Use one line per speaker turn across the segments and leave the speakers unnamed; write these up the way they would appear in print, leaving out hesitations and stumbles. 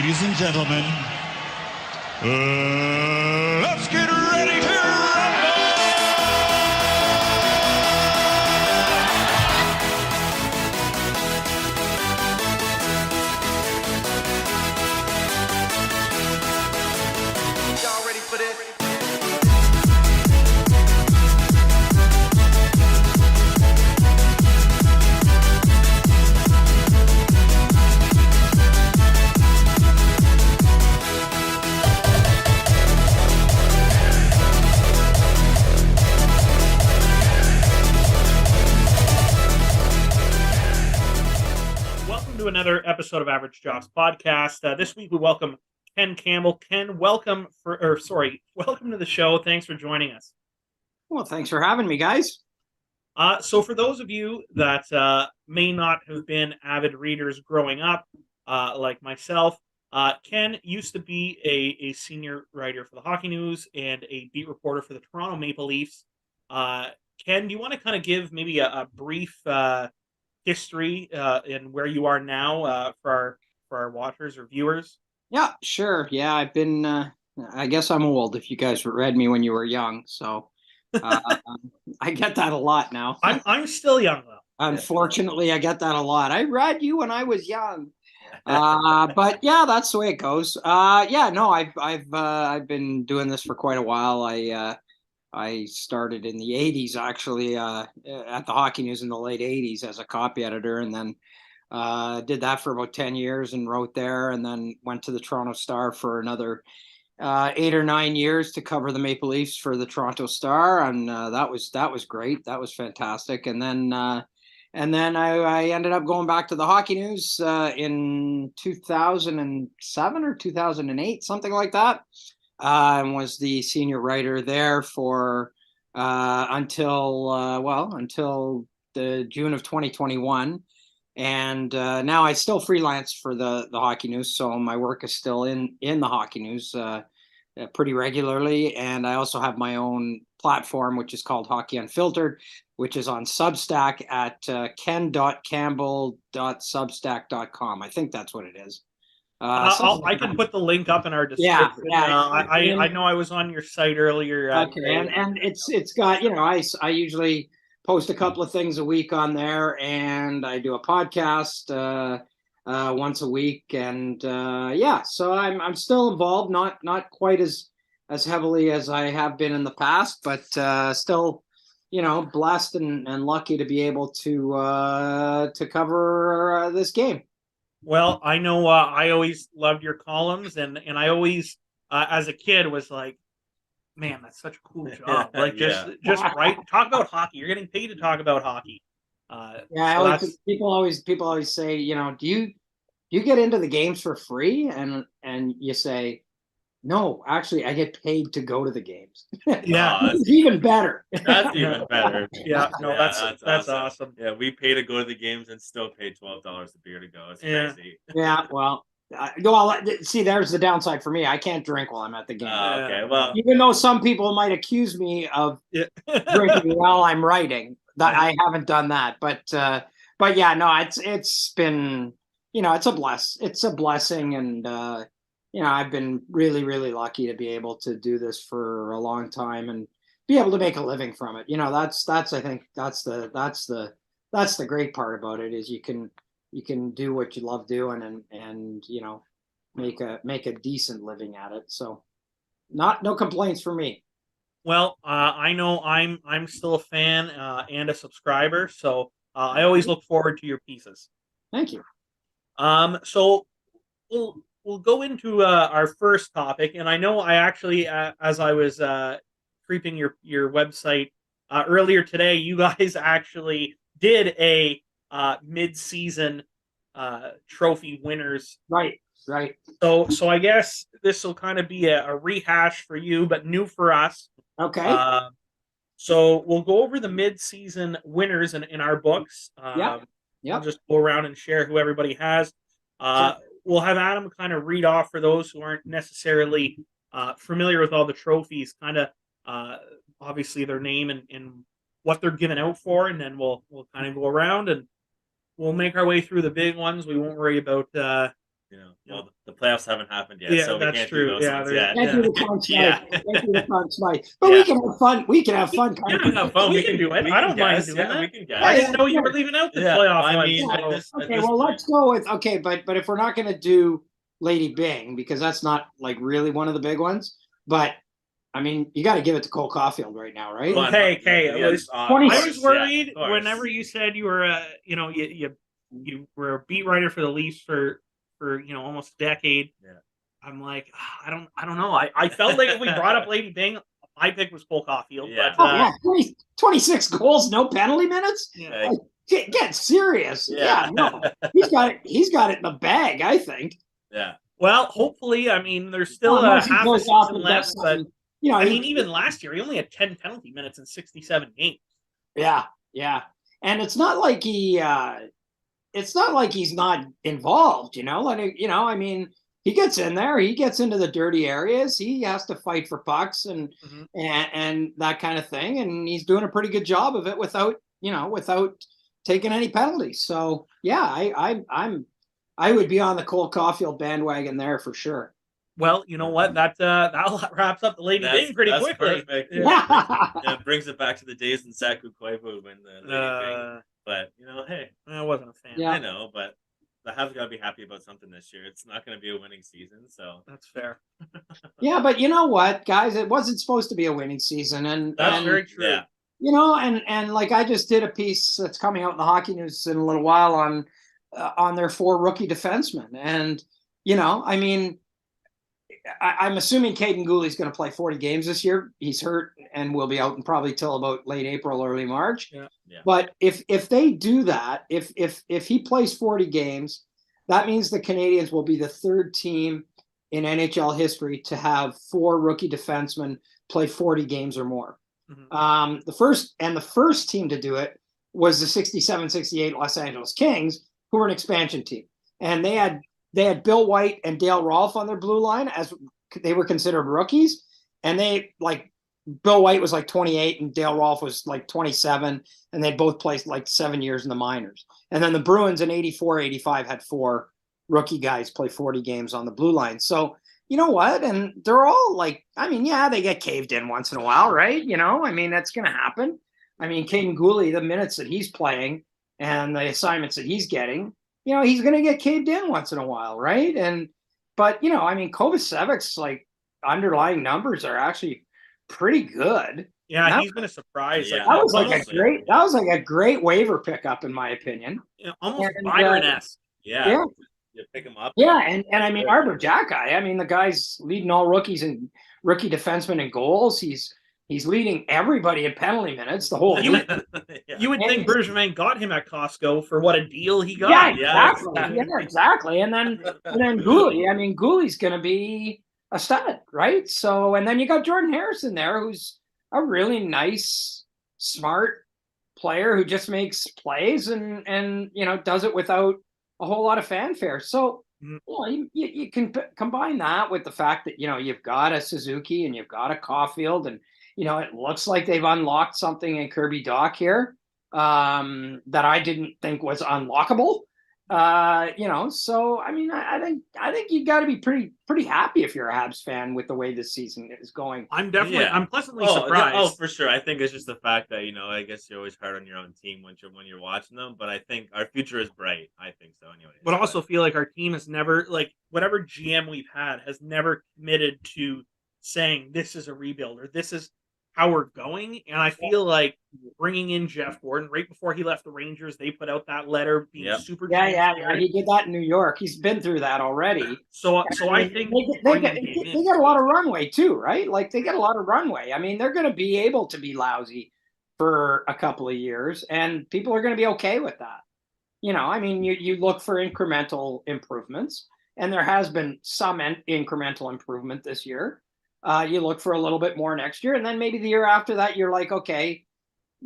Ladies and gentlemen, let's get ready to rumble!
Y'all ready for this?
To another episode of Average Jocks podcast. This week we welcome Ken Campbell. Ken, welcome to the show. Thanks for joining us.
Well, thanks for having me, guys.
So for those of you that may not have been avid readers growing up, like myself, Ken used to be a senior writer for the Hockey News and a beat reporter for the Toronto Maple Leafs. Ken, do you want to kind of give maybe a brief history and where you are now for our watchers or viewers?
Yeah, sure. Yeah, I've been. I guess I'm old. If you guys read me when you were young, so I get that a lot now.
I'm still young though.
Unfortunately, I get that a lot. I read you when I was young, but yeah, that's the way it goes. Yeah, no, I've been doing this for quite a while. I started in the 80s, actually, at the Hockey News in the late 80s as a copy editor, and then did that for about 10 years and wrote there, and then went to the Toronto Star for another 8 or 9 years to cover the Maple Leafs for the Toronto Star, and that was great. That was fantastic. And then I ended up going back to the Hockey News in 2007 or 2008, something like that. And was the senior writer there for until the June of 2021, and now I still freelance for the Hockey News, so my work is still in the Hockey News pretty regularly, and I also have my own platform which is called Hockey Unfiltered, which is on Substack at ken.campbell.substack.com. I think that's what it is.
I can put the link up in our description.
Yeah.
I know I was on your site earlier.
Okay, and it's got, I usually post a couple of things a week on there, and I do a podcast once a week, and so I'm still involved, not quite as heavily as I have been in the past, but still, blessed and lucky to be able to cover this game.
Well, I know I always loved your columns, and I always, as a kid, was like, man, that's such a cool job. Like, just write, talk about hockey. You're getting paid to talk about hockey.
People always say, do you get into the games for free? And you say, no, actually, I get paid to go to the games.
Yeah,
that's even better.
That's even better.
Yeah, no, that's awesome.
Yeah, we pay to go to the games and still pay $12 a beer to go. It's crazy.
Yeah, well, see, there's the downside for me. I can't drink while I'm at the game.
Okay, well,
even though some people might accuse me of drinking while I'm writing, that I haven't done that. But yeah, no, it's been, it's a blessing, and I've been really, really lucky to be able to do this for a long time and be able to make a living from it. That's I think that's the great part about it, is you can do what you love doing and make a decent living at it. So no complaints for me.
Well, I know I'm still a fan and a subscriber, so I always look forward to your pieces.
Thank you.
So we'll go into our first topic, and I know I actually, as I was creeping your website earlier today, you guys actually did a mid-season trophy winners.
Right.
So I guess this will kind of be a rehash for you, but new for us.
Okay.
So we'll go over the mid-season winners in our books.
Yeah.
I'll just go around and share who everybody has. We'll have Adam kind of read off for those who aren't necessarily familiar with all the trophies, kind of obviously their name and what they're given out for, and then we'll kind of go around and we'll make our way through the big ones. We won't worry about
Well, the playoffs haven't happened yet,
Yeah,
so we
that's
can't
true.
do those
Yeah,
ones
there's-
yet.
Can't do the Conn Smythe.
Yeah.
Can't do the Conn Smythe. But
Yeah.
we can have fun. We can have fun.
We can have fun.
We can do it.
we
I
can
don't mind
guess.
doing
Yeah,
that.
we can guess.
I
Yeah,
didn't know you
yeah.
were leaving out the
Yeah,
playoff
I
ones.
mean,
so-
at this
Okay, well,
point,
let's go with but if we're not going to do Lady Bing because that's not like really one of the big ones, but I mean, you got to give it to Cole Caulfield right now, right?
Well, hey,
yes,
I
Twenty-
was worried
yeah, of course.
whenever you said you were, you were a beat writer for the Leafs for almost a decade.
Yeah.
I'm like, I don't know. I felt like if we brought up Lady Bing, my pick was Cole Caulfield.
Yeah.
But,
Oh yeah, 26 goals, no penalty minutes.
yeah.
Like,
Get serious.
Yeah.
Yeah, no, he's got it. He's got it in the bag, I think.
yeah.
Well, hopefully, I mean, there's still
Unless he
half a
goes off
season
and
left,
does
but
something, you know,
I
he-
mean, even last year, he only had 10 penalty minutes in 67 games.
yeah, and it's not like it's not like he's not involved. I mean, he gets in there, he gets into the dirty areas, he has to fight for pucks and and that kind of thing, and he's doing a pretty good job of it without taking any penalties. So yeah, I would be on the Cole Caulfield bandwagon there for sure.
Well, you know what? That wraps up the Lady Bing pretty
That's
quickly.
Perfect.
Yeah.
Yeah, it brings it back to the days in Saku Koivu when the Lady Bing. But hey,
I wasn't a fan.
Yeah.
I know, but the Habs got to be happy about something this year. It's not going to be a winning season, so
That's fair.
Yeah, but you know what, guys? It wasn't supposed to be a winning season, and
That's very true.
yeah,
and like I just did a piece that's coming out in the Hockey News in a little while on their 4 rookie defensemen, and I mean, I'm assuming Caden Gooley's going to play 40 games this year. He's hurt and will be out and probably till about late April, early March.
Yeah.
But if they do that, if he plays 40 games, that means the Canadians will be the 3rd team in NHL history to have 4 rookie defensemen play 40 games or more.
Mhm.
The first team to do it was the 67-68 Los Angeles Kings, who were an expansion team, and they had Bill White and Dale Rolfe on their blue line as they were considered rookies, and Bill White was like 28 and Dale Rolfe was like 27, and they both played like 7 years in the minors. And then the Bruins in 84-85 had 4 rookie guys play 40 games on the blue line. So you know what? And they're all like, I mean, yeah, they get caved in once in a while, right? I mean, that's going to happen. I mean, Caden Gooley, the minutes that he's playing and the assignments that he's getting, he's going to get caved in once in a while, right? But I mean, Kovacevic's like underlying numbers are actually pretty good.
Yeah, he's been a surprise.
Yeah.
Like,
That was like a great waiver pickup in my opinion.
almost
And,
Byron-esque.
yeah. You pick him up.
Yeah, and I mean Arbor Jacki, I mean the guy's leading all rookies and rookie defensemen in goals. He's leading everybody in penalty minutes. The whole
You
league.
You would think Bergevin got him at Costco for what a deal he got.
Yeah, exactly. Yeah, exactly. And then Gooley. I mean, Gooley's going to be a stud, right? So, and then you got Jordan Harrison there, who's a really nice, smart player who just makes plays and does it without a whole lot of fanfare. So, you can combine that with the fact that you've got a Suzuki and you've got a Caulfield, and it looks like they've unlocked something in Kirby Dach here that I didn't think was unlockable. So I mean, I think you got to be pretty happy if you're a Habs fan with the way this season is going.
I'm pleasantly surprised.
Oh, for sure. I think it's just the fact that I guess you're always hard on your own team when you're watching them. But I think our future is bright. I think so, anyway.
But I also feel like our team has never, like, whatever GM we've had has never committed to saying this is a rebuild or this is how we're going. And I feel like bringing in Jeff Gordon right before he left the Rangers, they put out that letter being super
transparent. He did that in New York. He's been through that already.
So I think
they got a lot of runway too, right? Like they got a lot of runway. I mean, they're going to be able to be lousy for a couple of years, and people are going to be okay with that. I mean, you look for incremental improvements, and there has been some incremental improvement this year. You look for a little bit more next year, and then maybe the year after that, you're like, okay,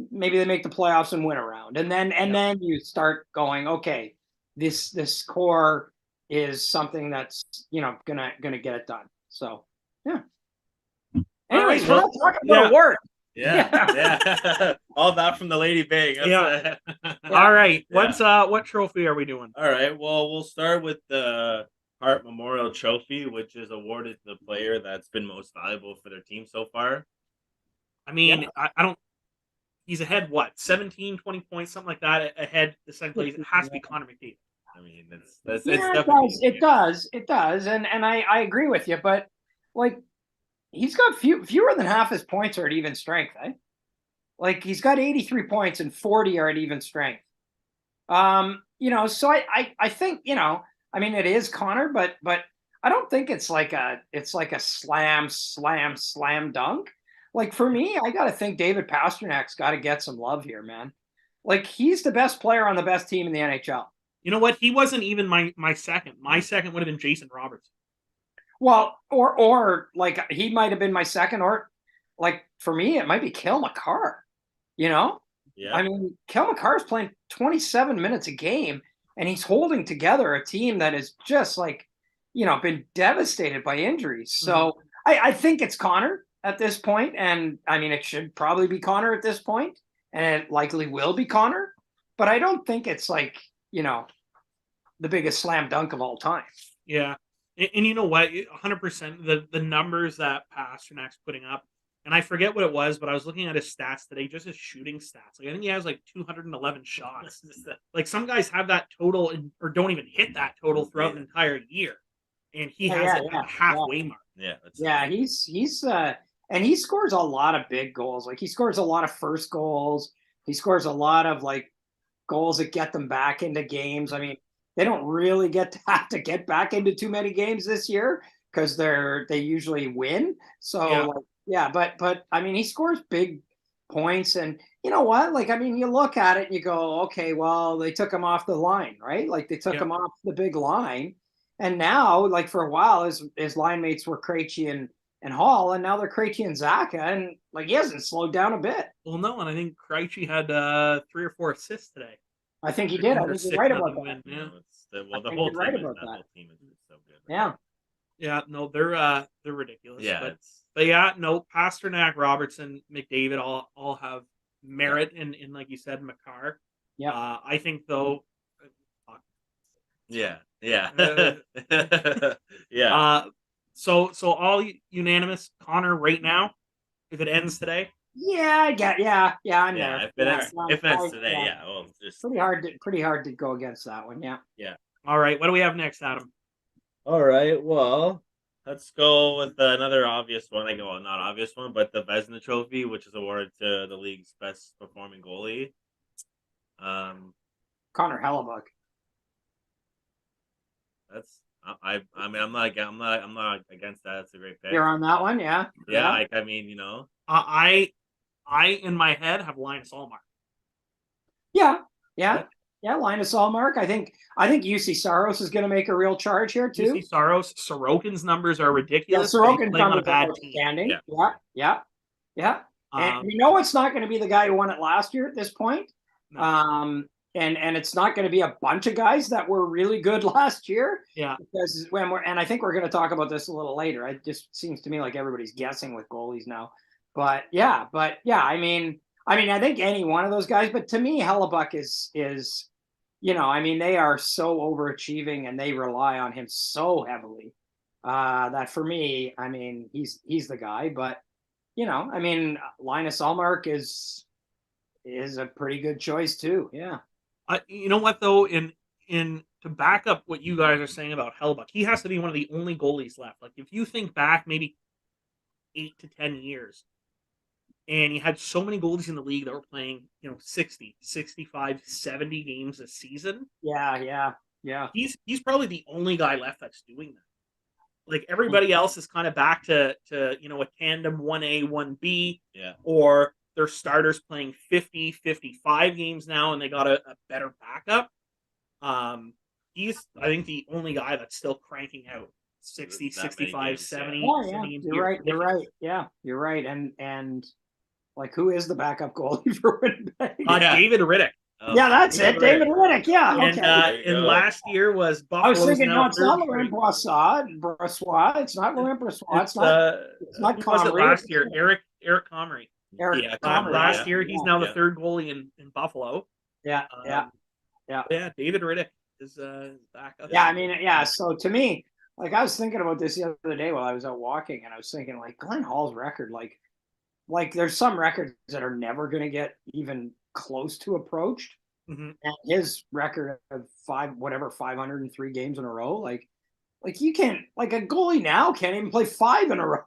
maybe they make the playoffs and win a round, and then you start going, okay, this core is something that's gonna get it done. So yeah. Anyways, we're not talking about work.
Yeah. All that from the Lady Bing.
Yeah. All right. What trophy are we doing?
All right. Well, we'll start with Hart Memorial Trophy, which is awarded to the player that's been most valuable for their team so far.
I mean, I don't. He's ahead, what, 17, 20 points, something like that, ahead the second place. It has to be Connor McDavid.
I mean, it's
Yeah,
definitely
it does, and I agree with you, but like he's got fewer than half his points are at even strength, eh? Like he's got 83 points and 40 are at even strength. So I think, I mean it is Connor, but I don't think it's like a slam dunk. Like for me, I gotta think David Pasternak's gotta get some love here, man. Like he's the best player on the best team in the NHL.
You know what? He wasn't even my second. My second would have been Jason Robertson.
Well, or like he might have been my second, or like for me, it might be Cale Makar.
Yeah.
I mean, Cale Makar's playing 27 minutes a game, and he's holding together a team that is just like, been devastated by injuries. So I think it's Connor at this point, and I mean, it should probably be Connor at this point, and it likely will be Connor. But I don't think it's like, the biggest slam dunk of all time.
Yeah. And you know what? 100% the numbers that Pasternak's putting up, and I forget what it was, but I was looking at his stats today, just his shooting stats. Like I think he has like 211 shots. Like some guys have that total or don't even hit that total throughout an entire year, and he has it at the halfway mark.
Yeah, he's and he scores a lot of big goals. Like he scores a lot of first goals. He scores a lot of like goals that get them back into games. I mean, they don't really have to get back into too many games this year because they usually win. So but I mean, he scores big points, and you know what? Like, I mean, you look at it and you go, okay, well, they took him off the line, right? Like they took him off the big line, and now, like for a while, his line mates were Krejci and Hall, and now they're Krejci and Zaka, and like he hasn't slowed down a bit.
Well, no, and I think Krejci had 3 or 4 assists today.
I think he did. I think you're right about that.
Yeah. The
whole
team
right
is
about
that
that.
whole team is so good.
Yeah.
Yeah, no, they're ridiculous.
Yeah,
but yeah, no, Pasternak, Robertson, McDavid all have merit in like you said, Makar.
Yeah.
I think though.
Yeah.
So all unanimous, Connor right now, if it ends today.
Yeah, I'm there.
If it ends today, well, just
pretty hard to go against that one. Yeah.
Yeah.
All right, what do we have next, Adam?
All right, well, let's go with another obvious one. Not obvious one, but the Vezina Trophy, which is awarded to the league's best performing goalie.
Connor Hellebuyck.
That's I mean I'm not against that. It's a great pick.
You're on that one, yeah.
Yeah. Like, I mean,
I in my head have Linus Ullmark.
Yeah. Linus Ullmark. I think UC Saros is going to make a real charge here too.
UC Saros, Sorokin's numbers are ridiculous.
Yeah, Sorokin's
on a bad
team. Yeah. And it's not going to be the guy who won it last year at this point. No. And it's not going to be a bunch of guys that were really good last year.
Yeah.
Because and I think we're going to talk about this a little later. It just seems to me like everybody's guessing with goalies now. But yeah, I mean, I think any one of those guys, but to me, Hellebuyck is they are so overachieving and they rely on him so heavily that for me, I mean, he's the guy. But Linus Ullmark is a pretty good choice too. Yeah.
You know what though, in to back up what you guys are saying about Hellebuyck, he has to be one of the only goalies left. Like if you think back, maybe 8 to 10 years. And you had so many goalies in the league that were playing, 60, 65, 70 games a season.
Yeah.
He's probably the only guy left that's doing that. Like everybody else is kind of back to a tandem 1A, 1B.
Yeah.
Or their starters playing 50, 55 games now, and they got a better backup. He's, I think, the only guy that's still cranking out 60, 65, games, 70.
Yeah. You're right. Yeah, you're right. And like, who is the backup goalie for Winnipeg?
David Riddick.
Yeah, that's it. David Riddick. Yeah.
And last year was Buffalo.
I was thinking, no, it's not Laurent Brossoit. It's not Laurent Brossoit. It's not
Comrie. Was it last year? Eric Comrie. Last year, he's now the third goalie in Buffalo.
Yeah.
Yeah, David Riddick is back up.
Yeah, I mean, so to me, Like I was thinking about this the other day while I was out walking, and I was thinking like Glenn Hall's record, like there's some records that are never going to get even close to approached.
Mhm.
And his record of 503 games in a row, like you can't, like a goalie now can't even play 5 in a row.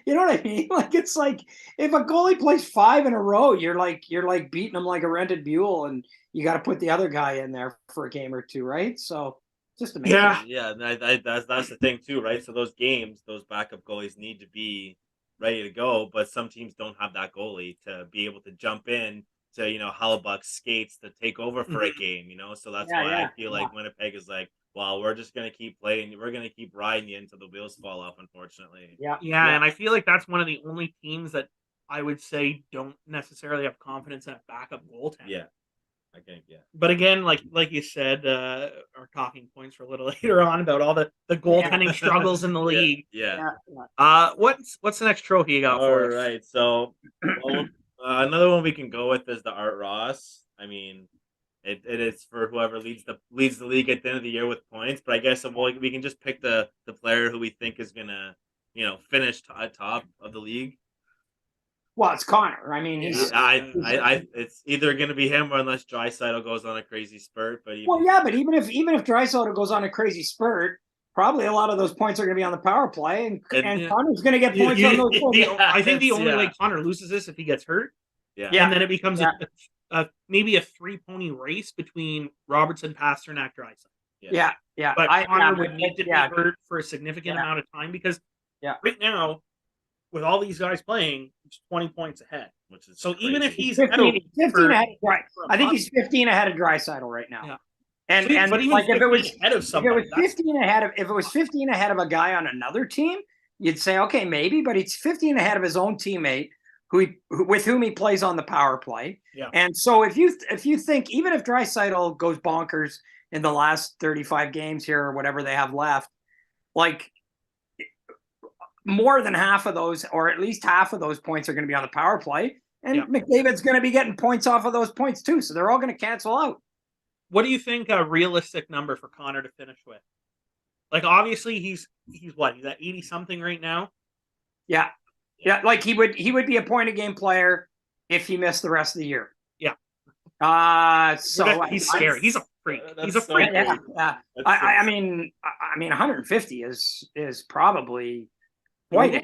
You know what I mean? Like it's like if a goalie plays 5 in a row, you're like beating him like a rented mule, and you got to put the other guy in there for a game or two, right? So just amazing.
Yeah.
Yeah, and that's the thing too, right? So those games, those backup goalies need to be ready to go, but some teams don't have that goalie to be able to jump in to Hellebuyck skates to take over for a
Mhm.
game. So that's
Yeah,
why I
yeah,
feel
yeah.
like Winnipeg is like, well, we're just gonna keep playing, we're gonna keep riding you until the wheels fall off. Unfortunately,
Yeah,
Yeah,
yeah.
and I feel like that's one of the only teams that I would say don't necessarily have confidence in a backup goaltender.
yeah, I think
But again, like you said, our talking points for a little later on about all the goaltending struggles in the
yeah,
league.
yeah.
Yeah, yeah.
What's the next trophy you got
All
for us?
right, so well, another one we can go with is the Art Ross. I mean, it is for whoever leads the league at the end of the year with points. But I guess we can just pick the player who we think is gonna finish top of the league.
Well, it's Connor. I mean,
Yeah, it's either gonna be him or unless Draisaitl goes on a crazy spurt. But
well, yeah, but even if Draisaitl goes on a crazy spurt, probably a lot of those points are going to be on the power play, and
yeah,
Connor's going to get points on those.
I think the only way
yeah,
Connor loses this if he gets hurt,
yeah,
and then it becomes
yeah.
maybe a 3-pony race between Robertson, Pasternak, Draisaitl.
Yeah, yeah.
But Connor would need to be
yeah,
hurt for a significant
Yeah.
amount of time because
Yeah.
right now, with all these guys playing, he's 20 points ahead.
which is
So even if
crazy.
he's
15, 15 ahead. Right.
for a
I think
month-
he's 15 ahead of Draisaitl right now.
Yeah.
And
but even
like if it was
ahead of
if it
somebody,
was 15 ahead of if it was 15 ahead of a guy on another team, you'd say okay maybe, but he's 15 ahead of his own teammate with whom he plays on the power play.
Yeah.
And so if you think even if Draisaitl goes bonkers in the last 35 games here or whatever they have left, like more than half of those, or at least half of those points are going to be on the power play. And
Yeah.
McDavid's going to be getting points off of those points too. So they're all going to cancel out.
what do you think a realistic number for Connor to finish with? Like obviously he's what? He's at 80 something right now.
Yeah. Yeah. Like he would be a point a game player if he missed the rest of the year.
Yeah.
So
he's scary. He's a freak. He's a
so
freak.
crazy.
Yeah.
That's
I mean 150 is probably quite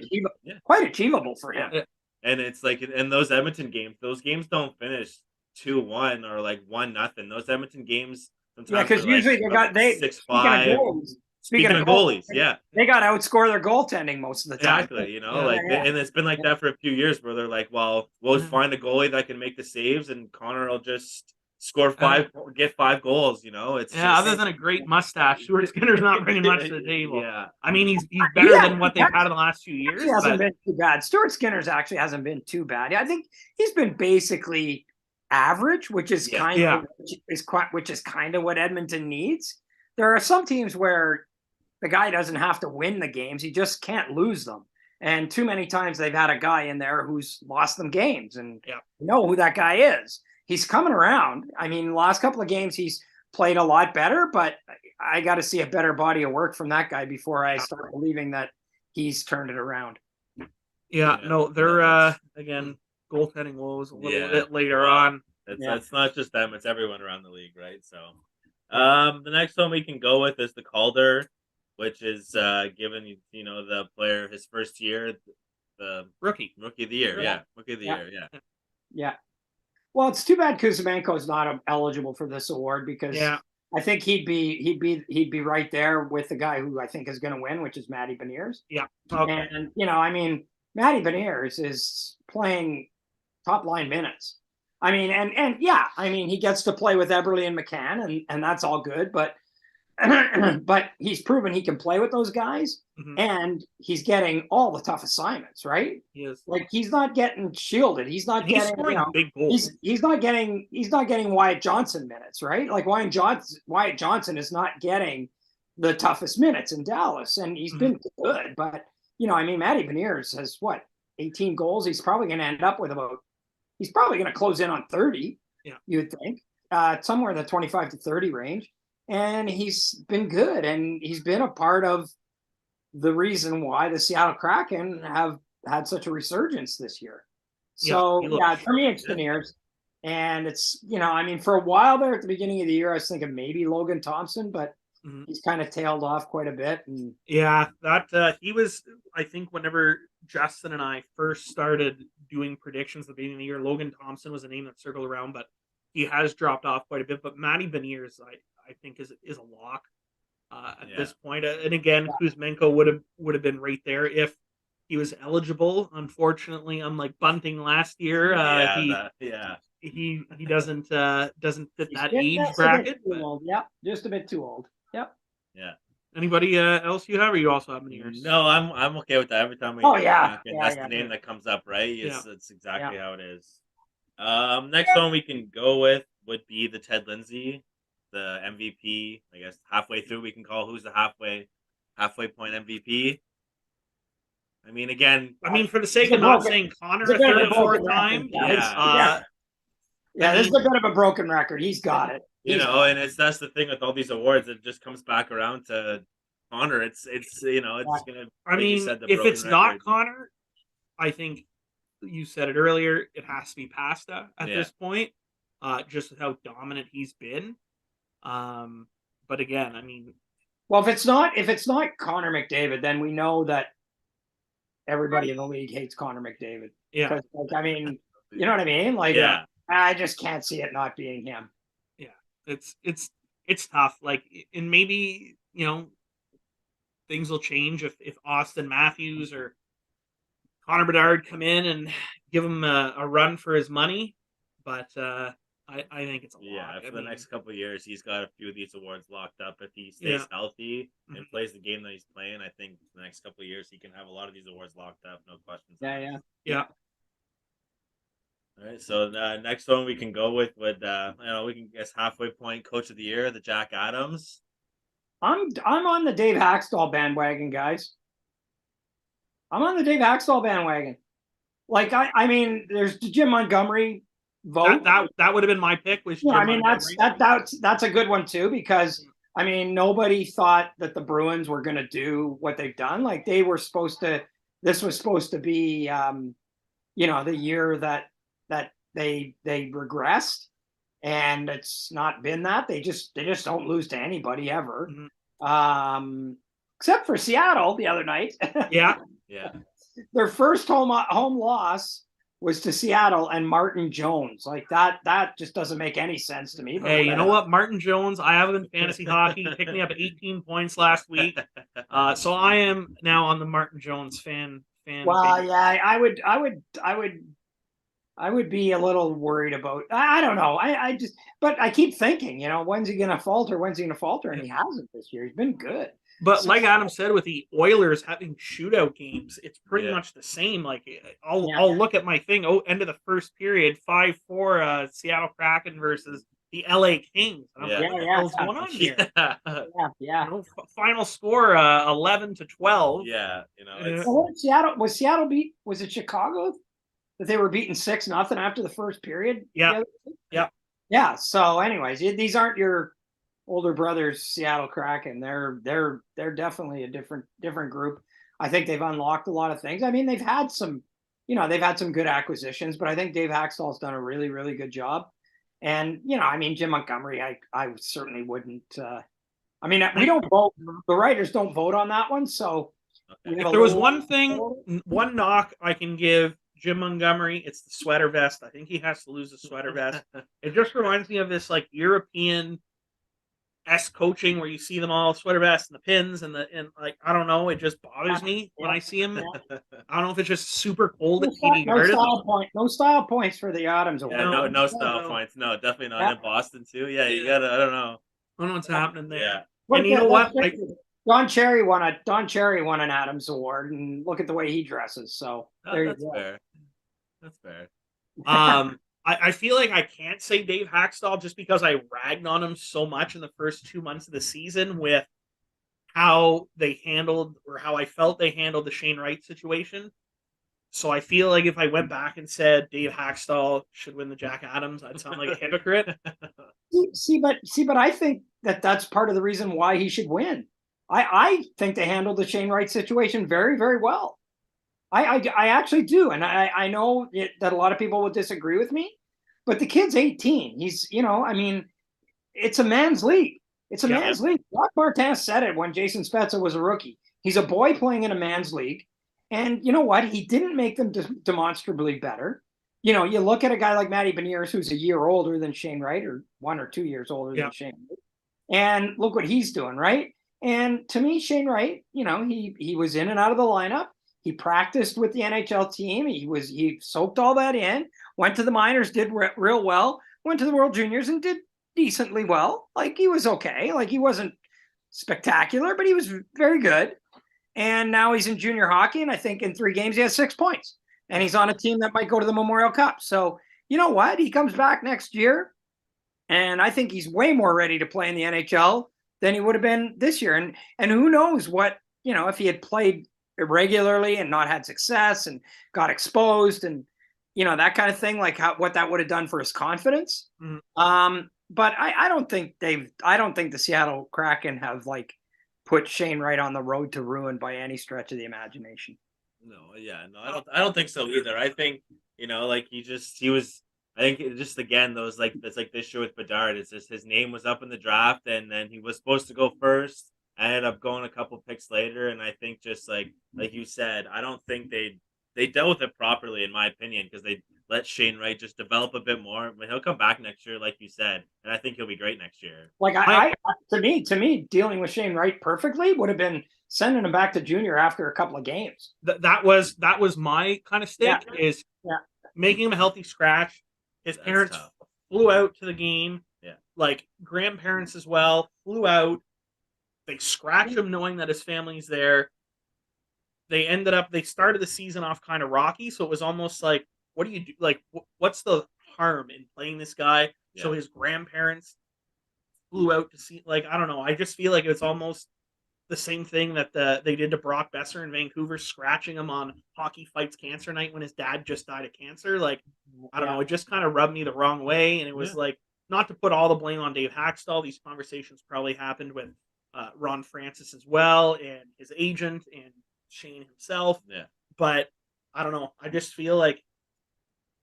achievable for him.
Yeah.
And it's like in those Edmonton games, those games don't finish 2-1 or like 1-0. Those Edmonton games sometimes
Yeah, because usually they got
6-5.
Speaking of
goalies, yeah,
they got to outscore their goaltending most of the time.
exactly.
Yeah.
And it's been like that for a few years where they're like, well, we'll find a goalie that can make the saves, and Connor will just score get 5 goals. It's
other than a great mustache, Stuart Skinner's not bringing much to the table.
Yeah,
I mean, he's better than what they've had in the last few years.
He hasn't been too bad. Stuart Skinner's actually hasn't been too bad. I think he's been basically average, which is kind of what Edmonton needs. There are some teams where the guy doesn't have to win the games; he just can't lose them. And too many times they've had a guy in there who's lost them games, and you know who that guy is. He's coming around. I mean, the last couple of games he's played a lot better, but I got to see a better body of work from that guy before I start believing that he's turned it around.
Yeah, no, they're again goaltending woes a little bit later on.
It's not just them; it's everyone around the league, right? So, the next one we can go with is the Calder, which is given the player his first year, the rookie of the year, rookie of the year,
yeah. Well, it's too bad Kuzmenko is not eligible for this award because I think he'd be right there with the guy who I think is going to win, which is Matty Beniers.
Yeah, okay.
And I mean, Matty Beniers is playing top line minutes. I mean, and I mean, he gets to play with Eberle and McCann, and that's all good, but he's proven he can play with those guys, and he's getting all the tough assignments, right?
He is.
Like he's not getting shielded. He's getting
scoring big goals.
He's not getting Wyatt Johnson minutes, right? Like Wyatt Johnson is not getting the toughest minutes in Dallas, and he's been good, but I mean, Matty Beniers has 18 goals. He's probably going to end up with he's probably going to close in on 30.
Yeah,
you would think somewhere in the 25 to 30 range. and he's been good, and he's been a part of the reason why the Seattle Kraken have had such a resurgence this year. So for me, it's Beniers. And it's, I mean, for a while there at the beginning of the year, I was thinking maybe Logan Thompson, but he's kind of tailed off quite a bit. And
that he was, I think, whenever Justin and I first started doing predictions at the beginning of the year, Logan Thompson was a name that circled around, but he has dropped off quite a bit. But Matty Beniers, I think, is a lock at this point. And again, Kuzmenko would have been right there if he was eligible. Unfortunately, unlike Bunting last year, he doesn't fit that age bracket.
Yep, just a bit too old. Yep.
Yeah.
Anybody else you have, or you also have Beniers?
No, I'm okay with that. Every time we that's the name that comes up, right? It's exactly how it is. Next one we can go with would be the Ted Lindsay, the MVP. I guess halfway through we can call who's the halfway point MVP. I mean, again,
for the sake of not saying Connor a third and fourth time,
this is a bit of a broken record. He's got it.
And that's the thing with all these awards. It just comes back around to Connor. It's gonna.
I mean, if it's not Connor, I think you said it earlier. It has to be Pasta at this point. Just how dominant he's been. But again, I mean,
well, if it's not Connor McDavid, then we know that everybody in the league hates Connor McDavid.
Yeah.
I mean, you know what I mean? I just can't see it not being him.
Yeah. It's tough. And maybe, things will change if Austin Matthews or Connor Bedard come in and give him a run for his money. But I think it's a lot.
Yeah, for the next couple of years, he's got a few of these awards locked up. If he stays healthy and plays the game that he's playing, I think for the next couple of years, he can have a lot of these awards locked up. No questions.
Yeah.
All right, so next one we can go with would we can guess halfway point coach of the year, the Jack Adams.
I'm on the Dave Haxtell bandwagon, guys. I'm on the Dave Haxtell bandwagon. I mean, there's the Jim Montgomery vote.
That would have been my pick.
That's a good one too, because I mean, nobody thought that the Bruins were going to do what they've done. They were supposed to. This was supposed to be, the year that they regressed, and it's not been that. They just don't lose to anybody ever, except for Seattle the other night.
Yeah.
Their first home loss was to Seattle and Martin Jones. That just doesn't make any sense to me. But
hey, you know what? Martin Jones, I have him in fantasy hockey. He picked me up 18 points last week. So I am now on the Martin Jones fan.
Well, yeah, I would be a little worried about. I don't know. But I keep thinking, when's he going to falter? And he hasn't this year. He's been good.
But like Adam said, with the Oilers having shootout games, it's pretty much the same. I'll look at my thing. End of the first period, 5-4 Seattle Kraken versus the LA Kings. What the hell's going on here? Final score 11-12.
Yeah,
Seattle was it Chicago that they were beaten 6-0 after the first period? Yeah. So, anyways, these aren't your older brothers, Seattle Kraken. They're definitely a different group. I think they've unlocked a lot of things. I mean, they've had some good acquisitions, but I think Dave Haxtell's done a really, really good job. And Jim Montgomery, I certainly wouldn't. We don't vote. The writers don't vote on that one. So
if there was one knock I can give Jim Montgomery, it's the sweater vest. I think he has to lose the sweater vest. It just reminds me of this European coaching where you see them all sweater vests and the pins and I don't know, it just bothers me when I see him. I don't know if it's just super cold at 80 yards.
No style points for the Adams Award.
Yeah, no style points. No, definitely not. In Boston too. Yeah, you gotta. I don't know
what's happening there.
Yeah.
And you know what?
Don Cherry won an Adams Award, and look at the way he dresses. So
that's fair. That's fair.
I feel like I can't say Dave Haxtell just because I ragged on him so much in the first 2 months of the season with how I felt they handled the Shane Wright situation. So I feel like if I went back and said Dave Haxtell should win the Jack Adams, I'd sound like a hypocrite.
But I think that that's part of the reason why he should win. I think they handled the Shane Wright situation very, very well. I actually do, and I know that a lot of people will disagree with me, but the kid's 18. He's, I mean, it's a man's league. It's a man's league. Rock Martin said it when Jason Spezza was a rookie. He's a boy playing in a man's league, and you know what? He didn't make them demonstrably better. You look at a guy like Matty Beniers, who's a year older than Shane Wright, or 1 or 2 years older than Shane Wright, and look what he's doing, right? And to me, Shane Wright, he was in and out of the lineup. He practiced with the NHL team. He soaked all that in. Went to the minors, did real well. Went to the World Juniors and did decently well. Like, he was okay. Like, he wasn't spectacular, but he was very good. And now he's in junior hockey, and I think in 3 games he has 6 points. And he's on a team that might go to the Memorial Cup. So you know what? He comes back next year, and I think he's way more ready to play in the NHL than he would have been this year. And who knows what, if he had played irregularly and not had success and got exposed and, that kind of thing, like what that would have done for his confidence. Mm-hmm. But I don't think the Seattle Kraken have put Shane Wright on the road to ruin by any stretch of the imagination.
No, I don't think so either. I think, I think it just, again, it's like this year with Bedard. It's just his name was up in the draft, and then he was supposed to go first. I ended up going a couple picks later, and I think just like you said, I don't think they dealt with it properly, in my opinion, because they let Shane Wright just develop a bit more. But he'll come back next year, like you said, and I think he'll be great next year.
To me, dealing with Shane Wright perfectly would have been sending him back to junior after a couple of games.
That was my kind of stick, is making him a healthy scratch. His parents flew out to the game.
Yeah.
Like, grandparents as well flew out. They scratch him knowing that his family's there. They started the season off kind of rocky, so it was almost like, what do you do? Like, what's the harm in playing this guy? Yeah. So his grandparents flew out to see, I don't know. I just feel like it's almost the same thing that they did to Brock Besser in Vancouver, scratching him on Hockey Fights Cancer Night when his dad just died of cancer. I don't know. It just kind of rubbed me the wrong way. And it was not to put all the blame on Dave Haxtell. These conversations probably happened with Ron Francis as well, and his agent, and Shane himself.
Yeah.
But I don't know. I just feel like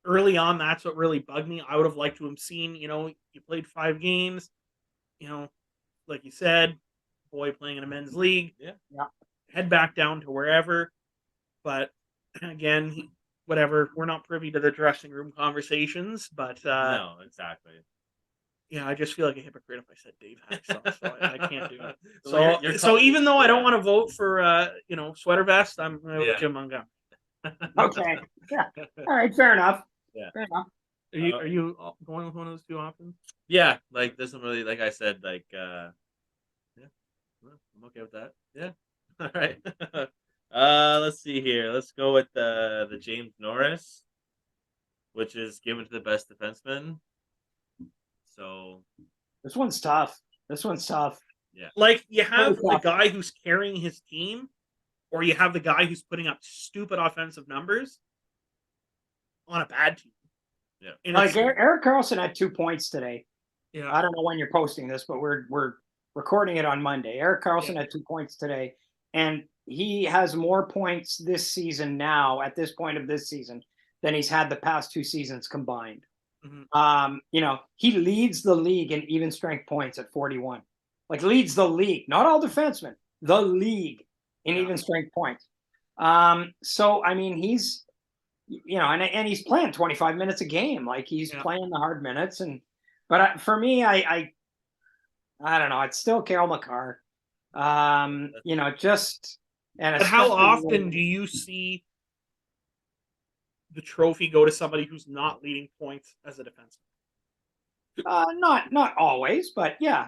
early on, that's what really bugged me. I would have liked to have seen, you played 5 games, like you said, boy playing in a men's league.
Yeah.
Head back down to wherever. But again, whatever. We're not privy to the dressing room conversations, but
no, exactly.
Yeah, I just feel like a hypocrite if I said Dave Haxtell, so I can't do it. So even though I don't want to vote for sweater vest, I'm going to Jim Montgomery.
Okay. Yeah. All right. Fair enough.
Yeah.
Fair enough.
Are you going with one of those 2 options?
Yeah. This one really, like I said, yeah, I'm okay with that. Yeah. All right. Let's see here. Let's go with the James Norris, which is given to the best defenseman. So
this one's tough.
Yeah.
You have the guy who's carrying his team, or you have the guy who's putting up stupid offensive numbers on a bad team.
Yeah.
And Erik Karlsson had 2 points today.
Yeah.
I don't know when you're posting this, but we're recording it on Monday. Erik Karlsson had 2 points today, and he has more points this season now, at this point of this season, than he's had the past 2 seasons combined. Mm-hmm. He leads the league in even strength points at 41. Leads the league, not all defensemen, the league in even strength points. So I mean, he's, and he's playing 25 minutes a game. He's playing the hard minutes, but for me, I don't know. It's still Cale Makar.
But how often do you see the trophy go to somebody who's not leading points as a defenseman?
Not always, but yeah.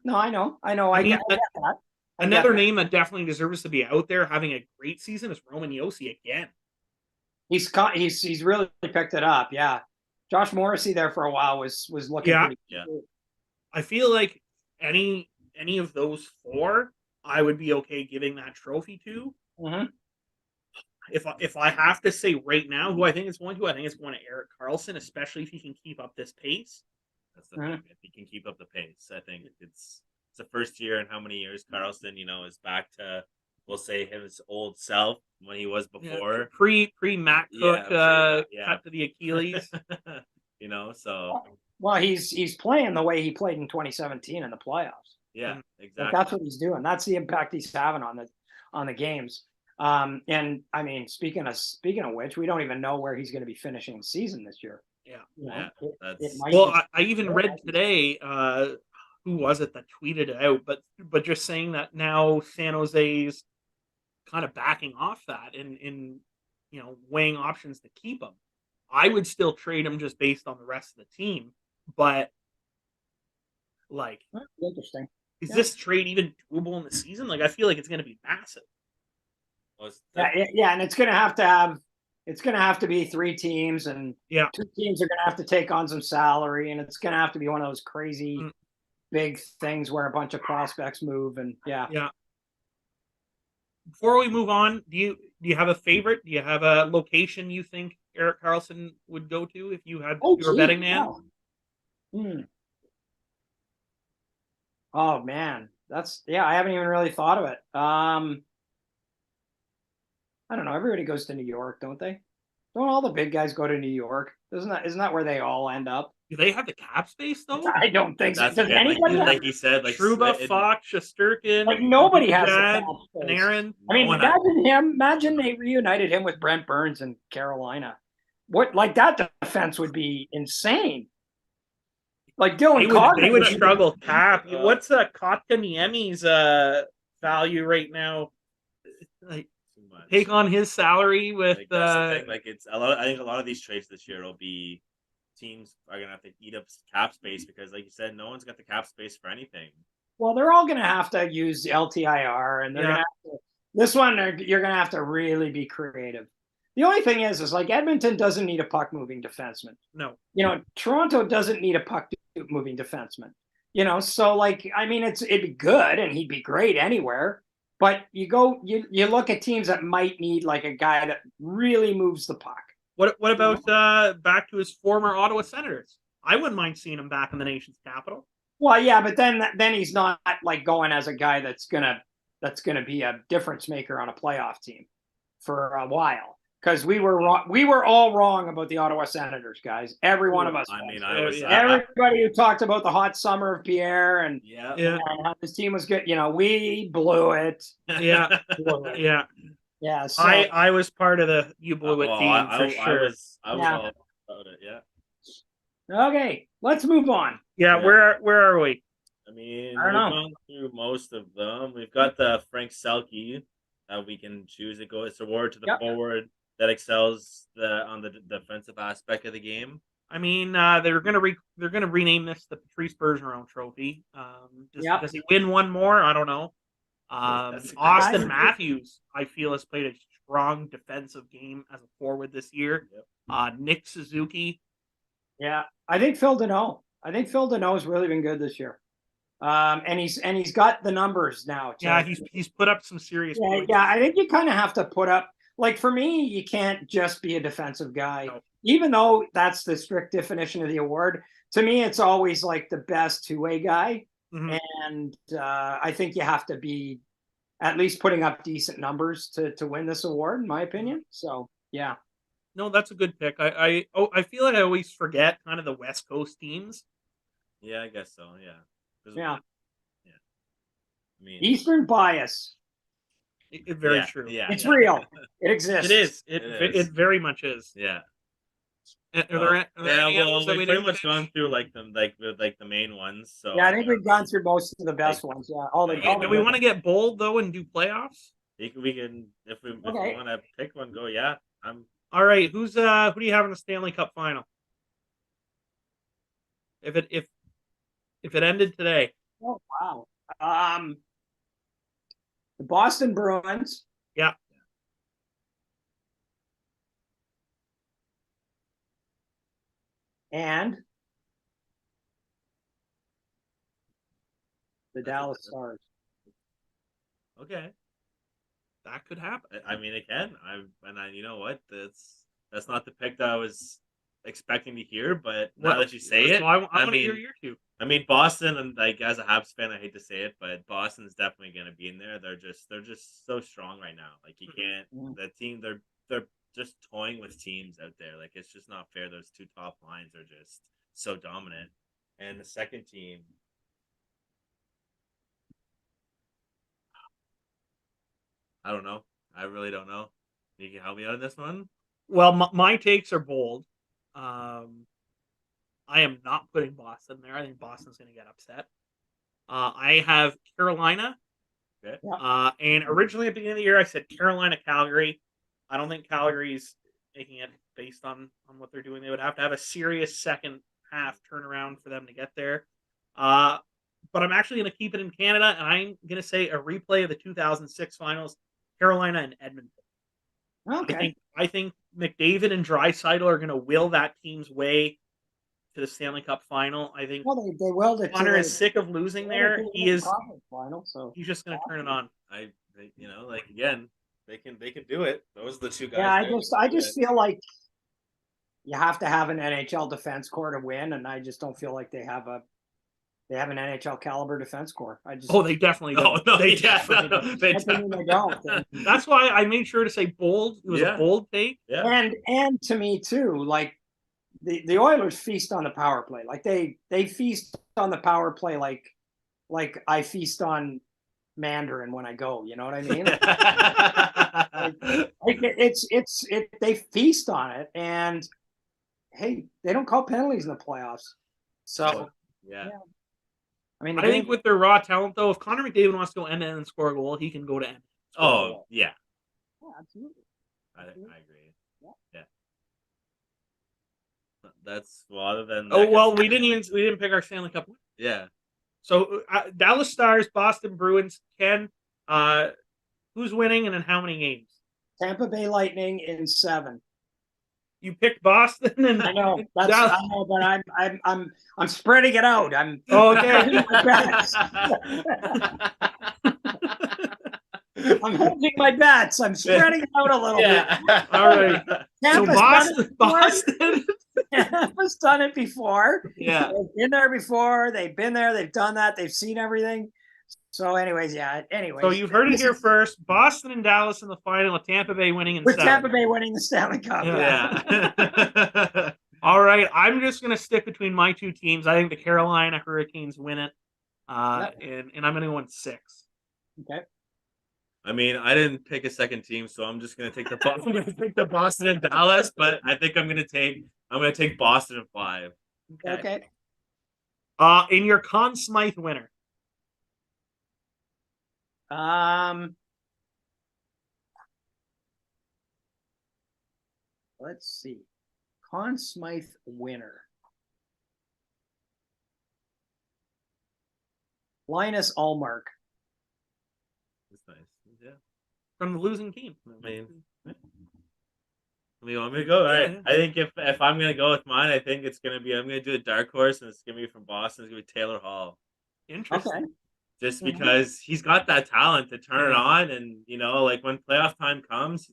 No, I know. I get that.
Another name that definitely deserves to be out there having a great season is Roman Josi again.
He's really picked it up. Yeah, Josh Morrissey there for a while was looking pretty good.
I feel like any of those 4, I would be okay giving that trophy to.
Mm-hmm.
If I have to say right now who I think it's going to, I think it's going to Erik Karlsson, especially if he can keep up this pace.
That's the thing. If he can keep up the pace, I think it's the first year in how many years Carlson, is back to, we'll say, his old self when he was before.
Pre Matt Cook cut to the Achilles.
So
well, he's playing the way he played in 2017 in the playoffs.
Yeah, exactly.
Like, that's what he's doing. That's the impact he's having on the games. And I mean, speaking of which, we don't even know where he's going to be finishing the season this year.
Yeah.
I
even read today, who was it that tweeted it out? But just saying that now San Jose's kind of backing off that and weighing options to keep him. I would still trade him just based on the rest of the team, but like,
interesting.
Is this trade even doable in the season? Like, I feel like it's going to be massive.
Yeah, and it's going to have to be 3 teams, and 2 teams are going to have to take on some salary, and it's going to have to be one of those crazy big things where a bunch of prospects move, and
yeah. Before we move on, do you have a favorite? Do you have a location you think Erik Karlsson would go to if you were a betting man?
Oh man, I haven't even really thought of it. I don't know. Everybody goes to New York, don't they? Don't all the big guys go to New York? Isn't that where they all end up?
Do they have the cap space though?
I don't think so.
Does anybody? Like he said, like
Trouba, Fox, Shesterkin,
like nobody has the cap space.
Panarin.
I mean, imagine they reunited him with Brent Burns in Carolina. That defense would be insane. Like Dylan
they would struggle cap. What's Kotkaniemi's value right now? Like, take on his salary with
it's a lot. I think a lot of these trades this year will be teams are gonna have to eat up cap space because, like you said, no one's got the cap space for anything.
Well, they're all gonna have to use LTIR, and they're gonna have to, this one you're gonna have to really be creative. The only thing is like Edmonton doesn't need a puck moving defenseman.
No,
Toronto doesn't need a puck moving defenseman. So like, I mean, it'd be good, and he'd be great anywhere. But you look at teams that might need like a guy that really moves the puck.
What about back to his former Ottawa Senators? I wouldn't mind seeing him back in the nation's capital.
Well, yeah, but then he's not like going as a guy that's gonna be a difference maker on a playoff team for a while. Because we were wrong. We were all wrong about the Ottawa Senators, guys. Every one of us. Everybody who talked about the hot summer of Pierre and how his team was good. We blew it.
Yeah,
yeah. So,
I was part of the you blew it team for sure.
I was all about it.
Yeah. Okay, let's move on.
Yeah, where are we?
I mean,
I don't know.
Gone through most of them. We've got the Frank Selke that we can choose. It's award to the forward that excels on the defensive aspect of the game.
I mean, they're gonna rename this the Patrice Bergeron Trophy. Does he win one more? I don't know. Austin Matthews, I feel, has played a strong defensive game as a forward this year. Nick Suzuki.
Yeah, I think Phil Deneau. Has really been good this year. And he's got the numbers now.
He's put up some serious points.
Yeah, I think you kind of have to put up. Like, for me, you can't just be a defensive guy. No. Even though that's the strict definition of the award, to me, it's always like the best two-way guy. Mm-hmm. And I think you have to be at least putting up decent numbers to win this award, in my opinion. So, yeah.
No, that's a good pick. I feel like I always forget kind of the West Coast teams.
Yeah, I guess so, yeah.
Yeah.
I mean,
Eastern bias.
Very true.
Yeah,
it's real. It exists.
It is. It very much is.
Yeah.
We've
pretty much gone through the main ones. So
yeah, I think we've gone through most of the best ones. Yeah.
Do we want to get bold though and do playoffs?
We can if we want to pick one. Go. Yeah.
All right. Who do you have in the Stanley Cup final? If it ended today.
Oh wow. The Boston Bruins.
Yeah.
And the Dallas Stars.
Okay.
That could happen.
I mean, it can. You know what? That's not the pick that expecting to hear, but now that you say it,
So I want to hear your two.
I mean, Boston, and like as a Habs fan, I hate to say it, but Boston's definitely going to be in there. They're just so strong right now. Like you can't the team they're just toying with teams out there. Like it's just not fair. Those two top lines are just so dominant, and the second team. I don't know. I really don't know. You can help me out on this one.
Well, my takes are bold. I am not putting Boston there. I think Boston's going to get upset. I have Carolina.
Okay.
And originally at the beginning of the year, I said Carolina, Calgary. I don't think Calgary's making it based on what they're doing. They would have to have a serious second half turnaround for them to get there. But I'm actually going to keep it in Canada, and I'm going to say a replay of the 2006 finals, Carolina and Edmonton.
Okay.
I think McDavid and Draisaitl are going to will that team's way to the Stanley Cup final. I think
Well, they willed it.
Connor is sick of losing there. He's just going to turn it on.
Like again, they can do it. Those are the two guys.
Yeah, I just feel like you have to have an NHL defense core to win, and I just don't feel like they have an NHL caliber defense core.
They definitely don't. They definitely
don't.
That's why I made sure to say bold. It was a bold take.
Yeah.
And to me too, like the Oilers feast on the power play. Like they feast on the power play like I feast on Mandarin when I go. You know what I mean? They feast on it, and hey, they don't call penalties in the playoffs. So
yeah.
I mean, I think with their raw talent, though, if Connor McDavid wants to go end to end and score a goal, he can go to end.
Oh, yeah.
Yeah, absolutely.
I agree. Yeah. That's other than.
We didn't pick our Stanley Cup win.
Yeah.
So Dallas Stars, Boston Bruins. Ken, who's winning and in how many games?
Tampa Bay Lightning in 7.
You picked Boston, and
I know but I'm spreading it out. I'm
okay.
I'm hedging my bets. I'm spreading it out a little bit.
All right.
Tampa's
Boston.
Tampa's done it before.
Yeah.
They've been there before. They've been there. They've done that. They've seen everything. So, anyways.
So you've heard it here first. Boston and Dallas in the final, with Tampa Bay winning in 7.
Tampa Bay winning the Stanley Cup.
Yeah. All right. I'm just going to stick between my two teams. I think the Carolina Hurricanes win it. And I'm going to go in 6.
Okay.
I mean, I didn't pick a second team, so I'm just going to take the Boston and Dallas, but I think I'm going to take Boston in 5.
Okay.
In your Conn Smythe winner.
Let's see. Conn Smythe winner. Linus Ullmark.
That's nice. Yeah.
From the losing team.
I mean, you want me to go? All right. Yeah. I think if I'm going to go with mine, I think it's going to be, I'm going to do a dark horse, and it's going to be from Boston. It's going to be Taylor Hall.
Interesting.
Okay.
Just because he's got that talent to turn it on, and like when playoff time comes,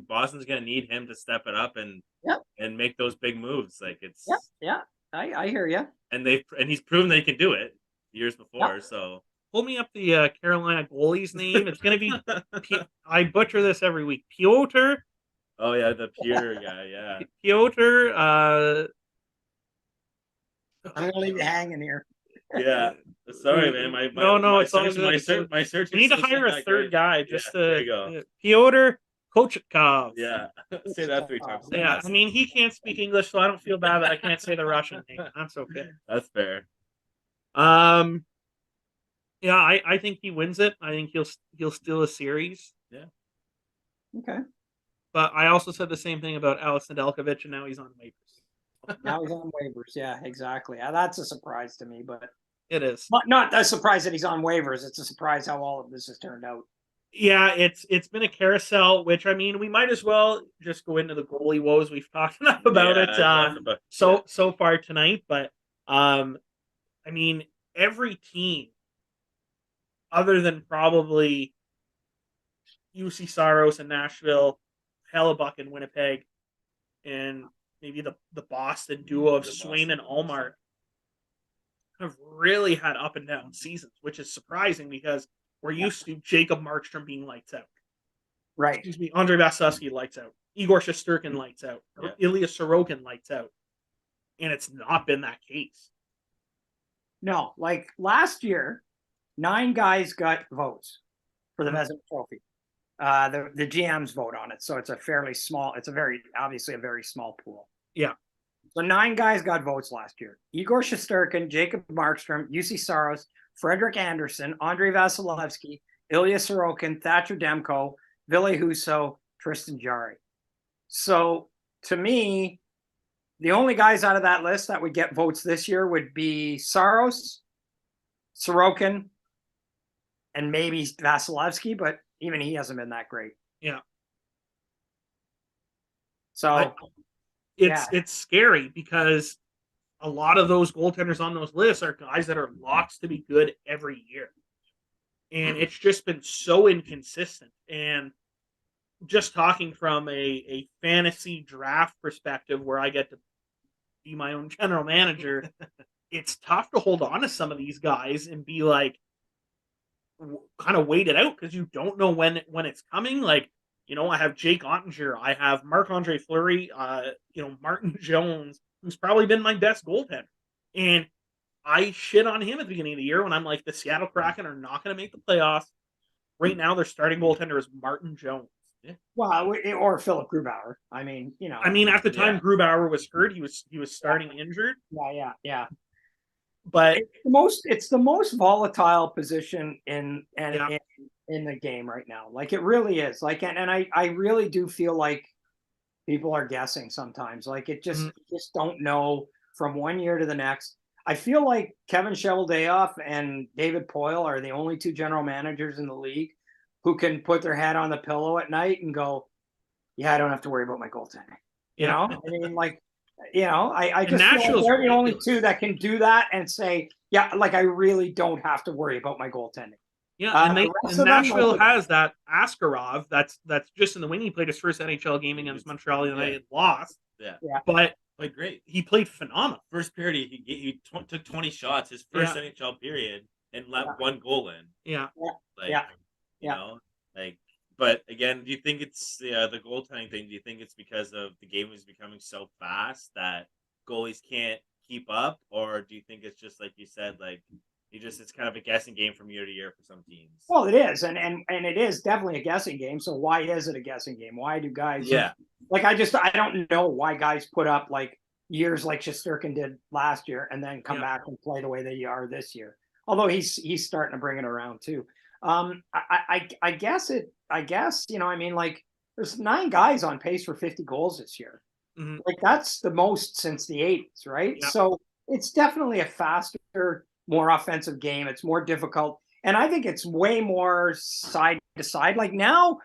Boston's gonna need him to step it up and make those big moves. Like it's
I hear you.
And he's proven they can do it years before. So
pull me up the Carolina goalie's name. It's gonna be I butcher this every week. Piotr.
Oh yeah, the Piotr guy. Yeah.
Piotr.
I'm gonna leave you hanging here.
Yeah. Sorry, man. My search.
We need to hire a third guy just to.
There you go.
Piotr Kochetkov.
Yeah. Say that 3 times.
Yeah. I mean, he can't speak English, so I don't feel bad that I can't say the Russian name. That's okay.
That's fair.
Yeah, I think he wins it. I think he'll steal a series.
Yeah.
Okay.
But I also said the same thing about Alex Nedeljkovic, and now he's on waivers.
Now he's on waivers. Yeah, exactly. That's a surprise to me, but
it is
not a surprise that he's on waivers. It's a surprise how all of this has turned out.
Yeah, it's been a carousel. Which I mean, we might as well just go into the goalie woes. We've talked enough about it so far tonight. But I mean, every team, other than probably UC Saros in Nashville, Hellebuck in Winnipeg, and maybe the Boston duo of
The
Swain and
Boston.
Allmark have really had up and down seasons, which is surprising because we're used to Jacob Markstrom being lights out.
Right.
Excuse me, Andrei Vasilevsky lights out. Igor Shesterkin lights out.
Yeah.
Ilya Sorokin lights out. And it's not been that case.
No, like last year, 9 guys got votes for the Vezina Trophy. The GMs vote on it, so it's a fairly small. It's obviously a very small pool.
Yeah.
So 9 guys got votes last year: Igor Shesterkin, Jacob Markstrom, UC Saros, Frederick Anderson, Andrei Vasilevsky, Ilya Sorokin, Thatcher Demko, Ville Husso, Tristan Jarry. So to me, the only guys out of that list that would get votes this year would be Saros, Sorokin, and maybe Vasilevsky, but even he hasn't been that great.
Yeah.
So
it's scary because a lot of those goaltenders on those lists are guys that are locks to be good every year. And it's just been so inconsistent. And just talking from a fantasy draft perspective where I get to be my own general manager, it's tough to hold on to some of these guys and be like, kind of wait it out because you don't know when it's coming. Like, I have Jake Ottinger, I have Marc-Andre Fleury, Martin Jones, who's probably been my best goaltender. And I shit on him at the beginning of the year when I'm like, the Seattle Kraken are not going to make the playoffs. Right now, their starting goaltender is Martin Jones.
Yeah. Well, or Philip Grubauer. I mean,
at the time Grubauer was hurt, he was starting injured.
Yeah.
But
it's the most volatile position in the game right now. Like it really is. Like, and I really do feel like people are guessing sometimes. Like you just don't know from one year to the next. I feel like Kevin Cheveldayoff and David Poile are the only 2 general managers in the league who can put their head on the pillow at night and go, yeah, I don't have to worry about my goaltending. You know? I mean, like, I just feel like they're the only 2 that can do that and say, yeah, like I really don't have to worry about my goaltending.
Yeah, and Nashville has that Askarov that's just in the wing. He played his first NHL game against Montreal United and lost.
Yeah.
But
played great.
He played phenomenal.
First period, he took 20 shots his first NHL period and let 1 goal in.
Yeah.
But again, do you think it's the goaltending thing? Do you think it's because of the game is becoming so fast that goalies can't keep up, or do you think it's just like you said, like it's kind of a guessing game from year to year for some teams?
Well, it is, and it is definitely a guessing game. So why is it a guessing game? Why do guys?
Yeah.
Like I don't know why guys put up like years like Shesterkin did last year and then come back and play the way they are this year. Although he's starting to bring it around too. I guess, like there's 9 guys on pace for 50 goals this year.
Mm-hmm.
Like that's the most since the 80s, right?
Yeah.
So it's definitely a faster, more offensive game. It's more difficult. And I think it's way more side to side. Like now,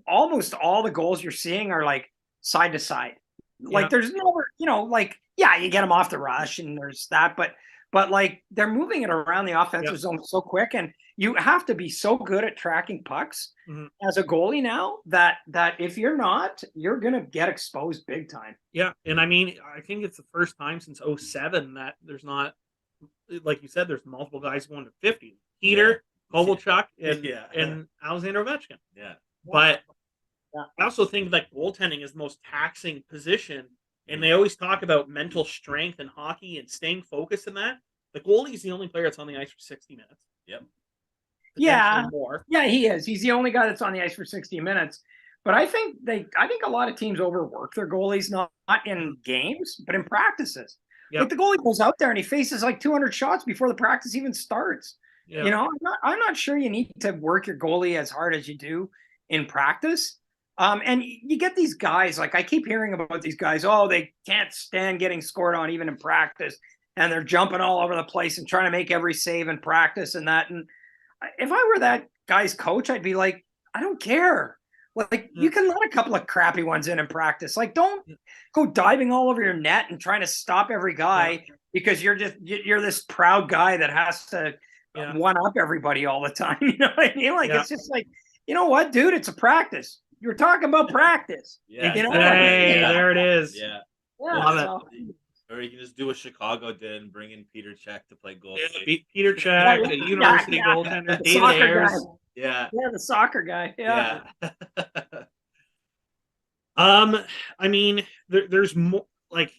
almost all the goals you're seeing are like side to side. Like there's never, you get them off the rush and there's that, but like they're moving it around the offensive zone so quick, and you have to be so good at tracking pucks as a goalie now that if you're not, you're gonna get exposed big time.
Yeah, and I mean, I think it's the first time since 2007 that there's not, like you said, there's multiple guys going to 50. Peter, Kovalchuk, and Alexander Ovechkin.
Yeah,
but I also think that goaltending is the most taxing position. And they always talk about mental strength in hockey and staying focused in that. The goalie is the only player that's on the ice for 60 minutes.
Yep.
Yeah.
More.
Yeah, he is. He's the only guy that's on the ice for 60 minutes. But I think a lot of teams overwork their goalies, not in games, but in practices. Yep. Like the goalie goes out there and he faces like 200 shots before the practice even starts. Yep. I'm not sure you need to work your goalie as hard as you do in practice. And you get these guys, like I keep hearing about these guys, they can't stand getting scored on even in practice. And they're jumping all over the place and trying to make every save in practice and that. And if I were that guy's coach, I'd be like, I don't care. Like you can let a couple of crappy ones in practice. Like don't go diving all over your net and trying to stop every guy because you're this proud guy that has to one up everybody all the time. You know what I mean? Like it's just like, you know what, dude, it's a practice. You were talking about practice.
Yeah.
Hey, there it is.
Yeah.
Yeah,
Love it.
so-
Or you can just do what Chicago did and bring in Peter Cech to play goalie.
Peter Cech, a university
yeah.
goaltender,
The
David
soccer
Ayers.
guy.
Yeah.
Yeah, the soccer guy. Yeah.
I mean, there's more. Like,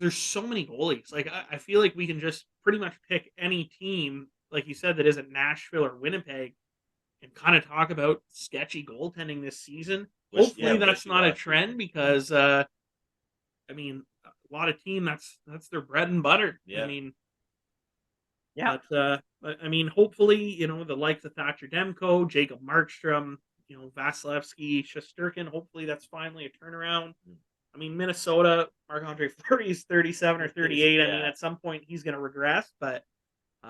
there's so many goalies. Like, I feel like we can just pretty much pick any team, like you said, that isn't Nashville or Winnipeg, and kind of talk about sketchy goaltending this season. Hopefully, that's not a trend because, I mean, a lot of team that's their bread and butter.
Yeah.
I mean,
Yeah.
but I mean, hopefully, the likes of Thatcher Demko, Jacob Markstrom, Vasilevsky, Shesterkin. Hopefully, that's finally a turnaround. I mean, Minnesota, Marc-Andre Fleury's 37 or 38. I mean, at some point he's going to regress, but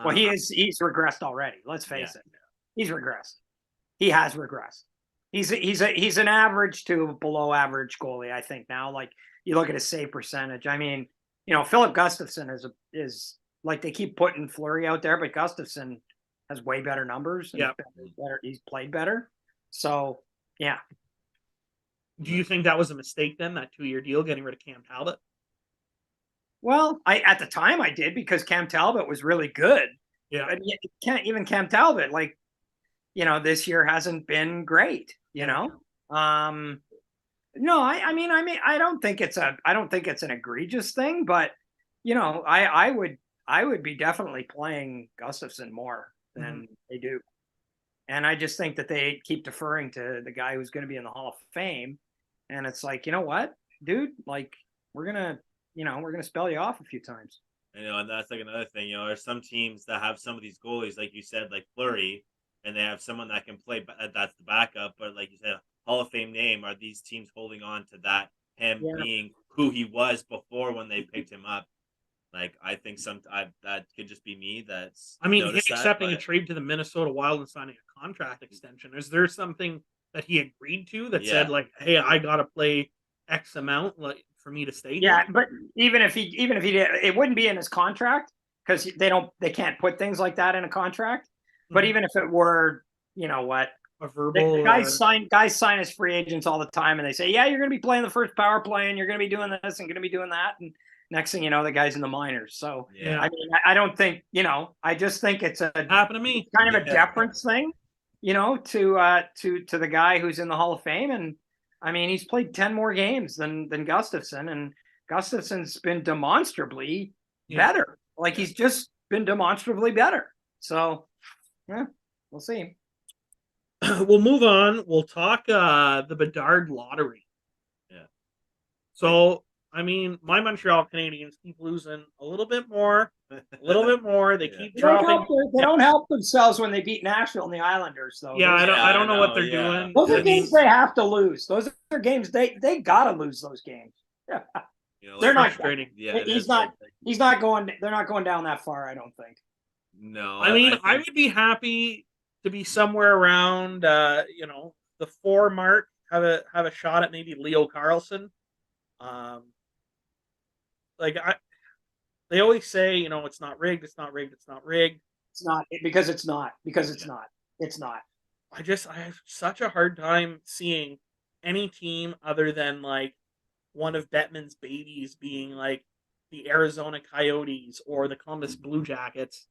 Well, he's regressed already. Let's face it. He's regressed. He has regressed. He's an average to below average goalie, I think now. Like, you look at his save percentage. I mean, Philip Gustafsson is like, they keep putting Fleury out there, but Gustafsson has way better numbers. And he's played better. So, yeah.
Do you think that was a mistake then, that 2-year deal, getting rid of Cam Talbot?
Well, at the time I did, because Cam Talbot was really good.
Yeah.
And even Cam Talbot, like, this year hasn't been great, No, I mean, I don't think it's an egregious thing, but I would be definitely playing Gustafsson more than they do. And I just think that they keep deferring to the guy who's going to be in the Hall of Fame. And it's like, you know what, dude, like, we're going to spell you off a few times.
And that's like another thing, there's some teams that have some of these goalies, like you said, like Fleury, and they have someone that can play, that's the backup. But like you said, Hall of Fame name, are these teams holding on to that, being who he was before when they picked him up? Like, I think that could just be me.
I mean, him accepting a trade to the Minnesota Wild and signing a contract extension. Is there something that he agreed to that said, like, hey, I got to play X amount, like, for me to stay?
Yeah, but even if he did, it wouldn't be in his contract, because they can't put things like that in a contract. But even if it were,
a verbal,
guys sign as free agents all the time, and they say, yeah, you're going to be playing the first power play, and you're going to be doing this and going to be doing that, and next thing you know, the guy's in the minors. So
yeah,
I mean, I don't think, I just think it's
happened to me,
kind of a deference thing, to the guy who's in the Hall of Fame. And I mean, he's played 10 more games than Gustafsson, and Gustafsson's been demonstrably better. Like, he's just been demonstrably better. So, yeah, we'll see.
We'll move on. We'll talk the Bedard lottery.
Yeah.
So, I mean, my Montreal Canadiens keep losing a little bit more. They keep dropping.
They don't help themselves when they beat Nashville and the Islanders, though.
Yeah, I don't know what they're doing.
Those are games they have to lose. Those are games they got to lose those games. Yeah. They're not frustrating.
Yeah,
he's not going. They're not going down that far, I don't think.
No,
I mean, I would be happy to be somewhere around, the 4 mark. Have a shot at maybe Leo Carlson. They always say, it's not rigged. It's not rigged. It's not rigged.
It's not, because it's not. It's not.
I have such a hard time seeing any team other than, like, one of Bettman's babies being, like, the Arizona Coyotes or the Columbus Blue Jackets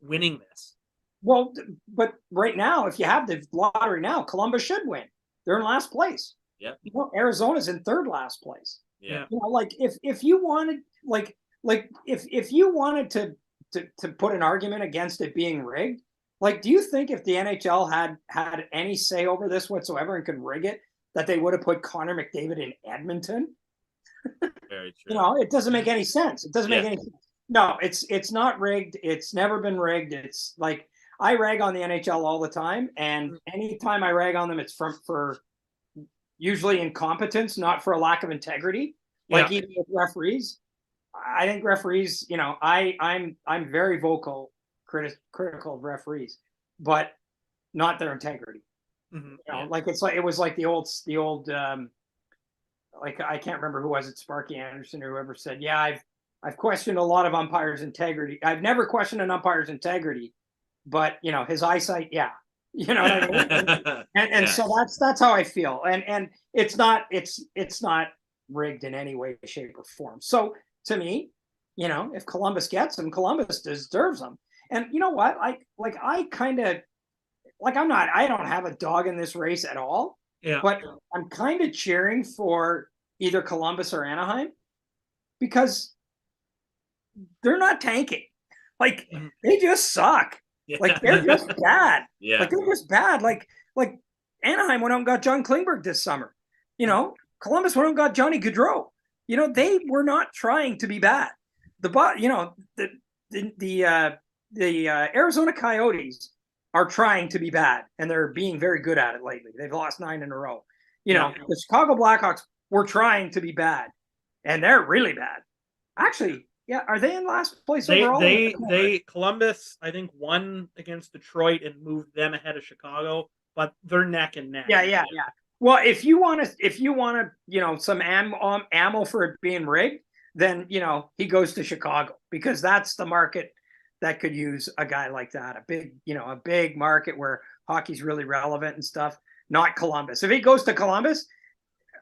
winning this.
Well, but right now, if you have the lottery now, Columbus should win. They're in last place.
Yeah.
Arizona's in third last place.
Yeah.
Like, if you wanted, like if you wanted to put an argument against it being rigged, like, do you think if the NHL had any say over this whatsoever and could rig it, that they would have put Connor McDavid in Edmonton?
Very true.
It doesn't make any sense. It doesn't make any sense. No, it's not rigged. It's never been rigged. It's like, I rag on the NHL all the time, and anytime I rag on them, it's for usually incompetence, not for a lack of integrity. Like, even with referees, I think referees, I'm very vocal, critical of referees, but not their integrity. Like, it was like the old like, I can't remember who was it, Sparky Anderson or whoever said, yeah, I've questioned a lot of umpires' integrity. I've never questioned an umpire's integrity, but his eyesight, yeah. You know what I mean? And so that's how I feel. And it's not rigged in any way, shape, or form. So to me, if Columbus gets them, Columbus deserves them. And you know what? I don't have a dog in this race at all.
Yeah.
But I'm kind of cheering for either Columbus or Anaheim because they're not tanking. Like they just suck.
Yeah.
Like they're just bad.
Yeah.
Like they're just bad. Like Anaheim went out and got John Klingberg this summer. Columbus went out and got Johnny Gaudreau. They were not trying to be bad. The Arizona Coyotes are trying to be bad, and they're being very good at it lately. They've lost 9 in a row. The Chicago Blackhawks were trying to be bad, and they're really bad. Actually, yeah, are they in last place overall?
Columbus, I think, won against Detroit and moved them ahead of Chicago, but they're neck and neck.
Yeah. Well, if you want to, some ammo for it being rigged, then he goes to Chicago because that's the market that could use a guy like that. A big market where hockey's really relevant and stuff. Not Columbus. If he goes to Columbus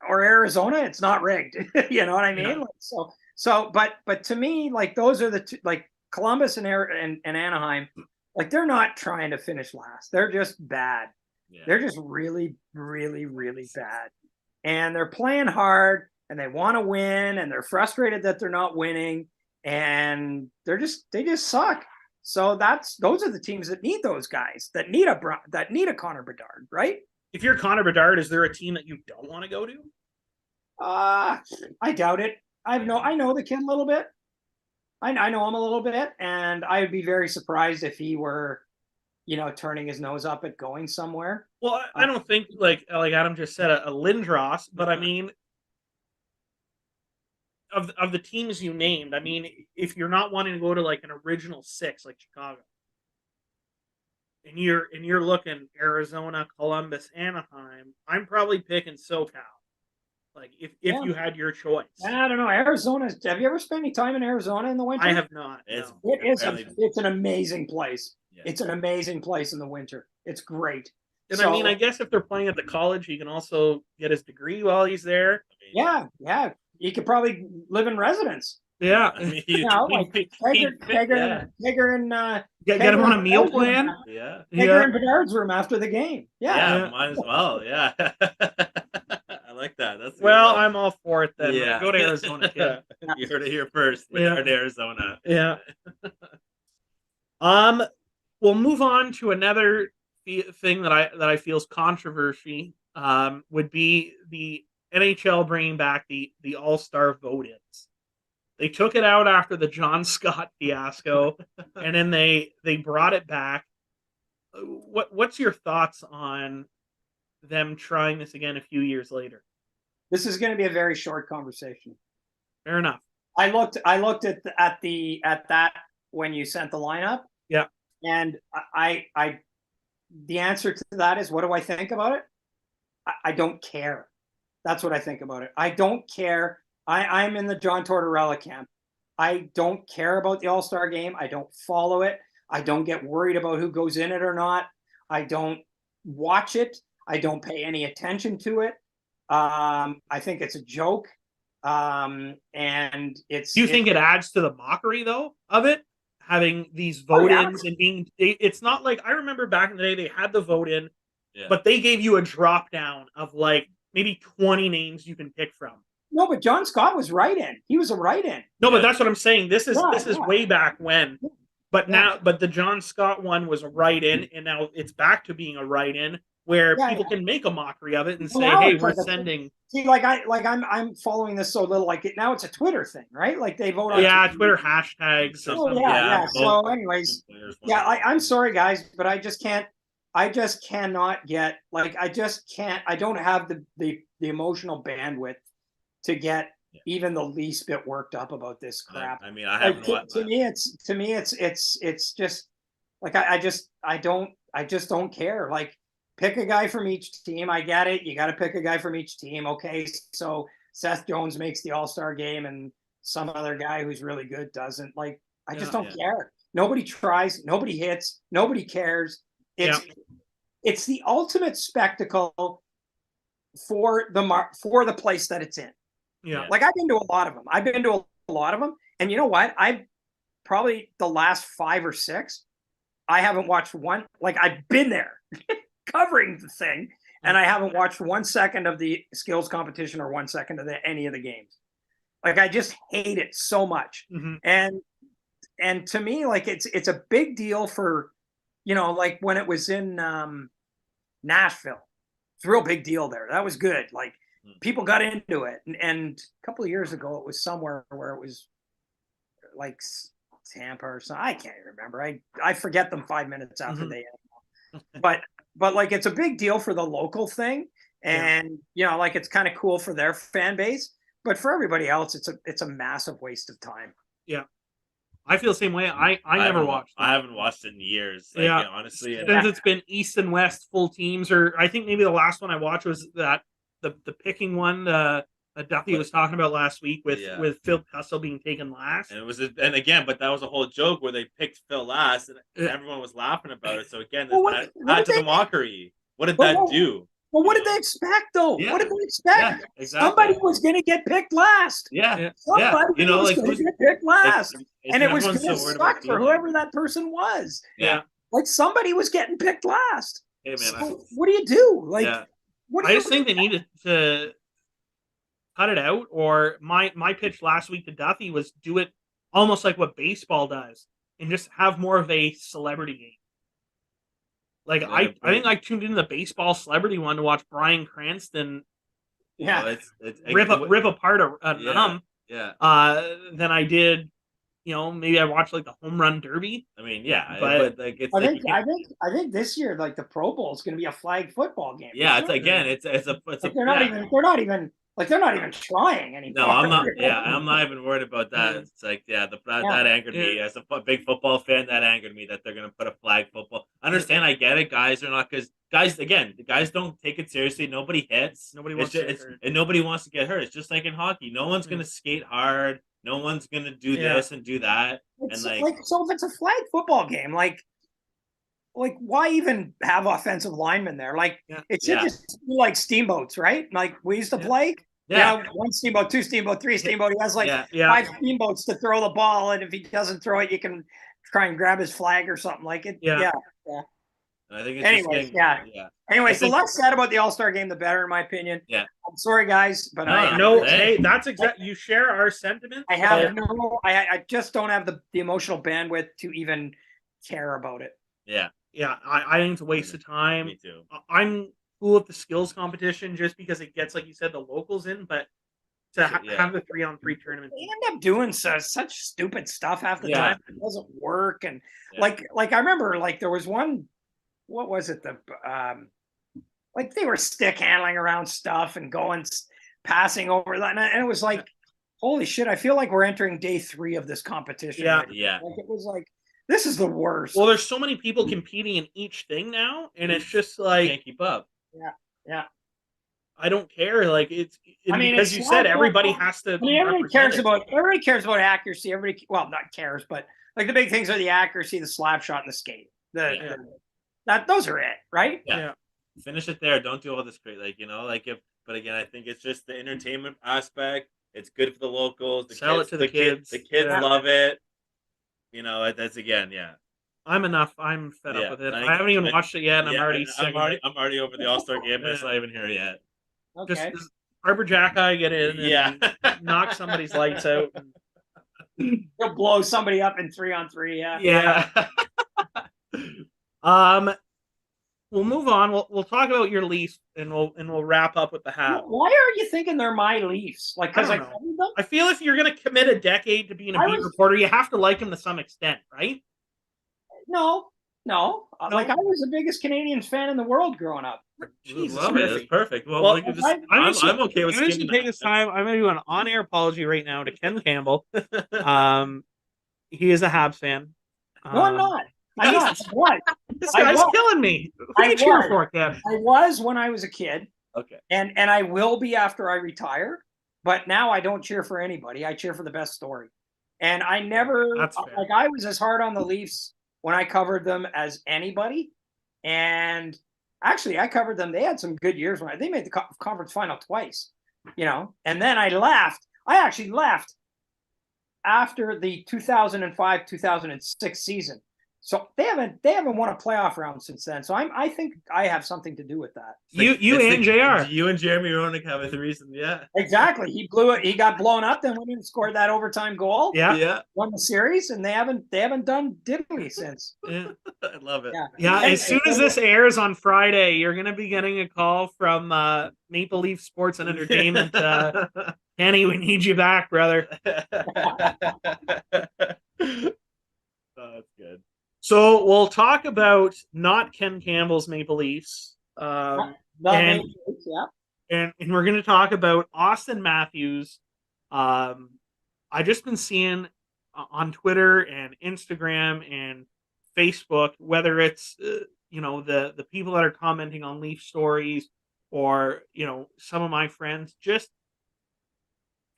or Arizona, it's not rigged. You know what I mean? Yeah. But to me, like those are the two, like Columbus and Anaheim, like they're not trying to finish last. They're just bad. Yeah. They're just really, really, really bad. And they're playing hard and they want to win and they're frustrated that they're not winning and they just suck. So those are the teams that need those guys, that need a Connor Bedard, right?
If you're Connor Bedard, is there a team that you don't want to go to?
I doubt it. I know the kid a little bit. I know him a little bit, and I would be very surprised if he were, turning his nose up at going somewhere.
Well, I don't think like Adam just said a Lindros, but I mean, of the teams you named, I mean, if you're not wanting to go to like an original 6 like Chicago, and you're looking Arizona, Columbus, Anaheim, I'm probably picking SoCal. Like if you had your choice.
I don't know. Arizona. Have you ever spent any time in Arizona in the winter?
I have not.
It's an amazing place. Yeah. It's an amazing place in the winter. It's great.
And I mean, I guess if they're playing at the college, he can also get his degree while he's there.
Yeah. He could probably live in residence.
Yeah,
I mean, Hager and
get him on a meal plan.
Hager in Bedard's room after the game.
Yeah, might as well. Yeah, I like that. That's
I'm all for it then.
Yeah.
Go to Arizona. Yeah.
You heard it here first. Bedard to Arizona.
Yeah. We'll move on to another thing that I feel is controversy. Would be the NHL bringing back the All-Star vote-ins. They took it out after the John Scott fiasco, and then they brought it back. What's your thoughts on them trying this again a few years later?
This is going to be a very short conversation.
Fair enough.
I looked at that when you sent the lineup.
Yeah.
And the answer to that is, what do I think about it? I don't care. That's what I think about it. I don't care. I'm in the John Tortorella camp. I don't care about the All-Star game. I don't follow it. I don't get worried about who goes in it or not. I don't watch it. I don't pay any attention to it. I think it's a joke. And it's.
Do you think it adds to the mockery though of it? Having these vote-ins and being, it's not like, I remember back in the day they had the vote-in, but they gave you a drop-down of like maybe 20 names you can pick from.
No, but John Scott was write-in. He was a write-in.
No, but that's what I'm saying. This is way back when. But now, but the John Scott one was a write-in, and now it's back to being a write-in where people can make a mockery of it and say, "Hey, we're sending."
See, I'm following this so little. Like now, it's a Twitter thing, right? Like they vote on
Twitter hashtags.
So, anyways, I'm sorry, guys, but I just can't. I just cannot get I just can't. I don't have the emotional bandwidth to get even the least bit worked up about this crap.
I mean, I have
to me it's just like I just don't care. Like, pick a guy from each team. I get it. You got to pick a guy from each team. Okay, so Seth Jones makes the All-Star game and some other guy who's really good doesn't. Like, I just don't care. Nobody tries. Nobody hits. Nobody cares. It's the ultimate spectacle for the place that it's in.
Yeah.
Like I've been to a lot of them. And you know what? I've probably the last 5 or 6, I haven't watched one. Like I've been there covering the thing, and I haven't watched 1 second of the skills competition or 1 second of any of the games. Like I just hate it so much.
Mm-hmm.
And to me, like it's a big deal for, like when it was in Nashville. It's a real big deal there. That was good. Like people got into it. And a couple of years ago, it was somewhere where it was like Tampa or something. I can't remember. I forget them 5 minutes after they end. But like it's a big deal for the local thing. And like it's kind of cool for their fan base. But for everybody else, it's a massive waste of time.
Yeah. I feel the same way. I never watched it.
I haven't watched it in years. Like, honestly.
Since it's been East and West full teams, or I think maybe the last one I watched was that the picking one Duffy was talking about last week with Phil Kessel being taken last.
And again, but that was a whole joke where they picked Phil last and everyone was laughing about it. So again, add to the mockery. What did that do?
Well, what did they expect, though?
Yeah.
What did they expect?
Yeah, exactly.
Somebody was going to get picked last.
Yeah.
Somebody was going to get picked last. And it was going to
so
suck for whoever that person was.
Yeah.
Like somebody was getting picked last.
Hey, man.
So what do you do? Like,
I just think they needed to cut it out. Or my pitch last week to Duffy was do it almost like what baseball does and just have more of a celebrity game. Like I think I tuned into the baseball celebrity one to watch Bryan Cranston. Rip apart a numb.
Yeah.
Than I did. Maybe I watched like the home run derby.
I mean, yeah,
but
like it's.
I think this year, like the Pro Bowl is going to be a flag football game.
Yeah, it's
like they're not even trying anymore.
No, I'm not. Yeah, I'm not even worried about that. It's like, that angered me as a big football fan. That angered me that they're gonna put a flag football. I understand, I get it. Guys are not because the guys don't take it seriously. Nobody hits. Nobody wants to get hurt. And nobody wants to get hurt. It's just like in hockey. No one's gonna skate hard. No one's gonna do this and do that.
It's
and
so if it's a flag football game, like why even have offensive linemen there? Like it should just be like steamboats, right? Like we used to play. Yeah, 1 steamboat, 2 steamboat, 3 steamboat. He has like 5 steamboats to throw the ball, and if he doesn't throw it, you can try and grab his flag or something like it. Yeah.
I think it's
Anyways, the less said about the All-Star game, the better, in my opinion.
Yeah.
I'm sorry, guys, but
hey, that's exactly. You share our sentiment.
I just don't have the emotional bandwidth to even care about it.
Yeah.
Yeah, I think it's a waste of time.
Me too.
I'm cool with the skills competition just because it gets, like you said, the locals in, but to have the 3-on-3 tournament,
they end up doing such stupid stuff half the time. It doesn't work, and like I remember, like there was one. What was it? Like they were stick handling around stuff and passing over that, and it was like, holy shit! I feel like we're entering day 3 of this competition.
Yeah.
Like it was like, this is the worst.
Well, there's so many people competing in each thing now, and it's just like
you can't keep up.
Yeah.
I don't care. Like because you said everybody has to.
Everybody cares about accuracy. Everybody, well, not cares, but like the big things are the accuracy, the slap shot, and the skate. Those are it, right?
Yeah. Finish it there. Don't do all this great, but again, I think it's just the entertainment aspect. It's good for the locals.
Sell it to the kids.
The kids love it. That's again,
I'm fed up with it. I haven't even watched it yet, and I'm already sick.
I'm already over the All-Star game, but it's not even here yet.
Okay.
Just Harbor Jack eye get in and knock somebody's lights out.
He'll blow somebody up in 3-on-3.
Yeah. We'll move on. We'll talk about your Leafs, and we'll wrap up with the hat.
Why are you thinking they're my Leafs? Like, because I covered them?
I feel if you're going to commit a decade to being a beat reporter, you have to like them to some extent, right?
No. Like I was the biggest Canadians fan in the world growing up.
Jesus,
love it. It's perfect. Well, I'm okay with.
I'm just gonna take this time. I'm gonna do an on-air apology right now to Ken Campbell. He is a Habs fan.
No, I'm not. I'm not. What?
This guy's killing me. Who are you cheering for, Ken?
I was when I was a kid.
Okay.
And I will be after I retire. But now I don't cheer for anybody. I cheer for the best story. And I never I was as hard on the Leafs when I covered them as anybody. And actually, I covered them. They had some good years when they made the conference final twice. and then I left. I actually left after the 2005-2006 season. So they haven't won a playoff round since then. So I think I have something to do with that.
You and JR.
You and Jeremy Roenick have a threesome, yeah.
Exactly. He blew it. He got blown up, then went and scored that overtime goal.
Yeah.
Won the series, and they haven't done diddly since.
Yeah.
I love it.
Yeah. As soon as this airs on Friday, you're gonna be getting a call from Maple Leaf Sports and Entertainment. Kenny, we need you back, brother.
That's good.
So we'll talk about not Ken Campbell's Maple Leafs. And we're going to talk about Austin Matthews. I just been seeing on Twitter and Instagram and Facebook, whether it's the people that are commenting on Leaf stories or some of my friends just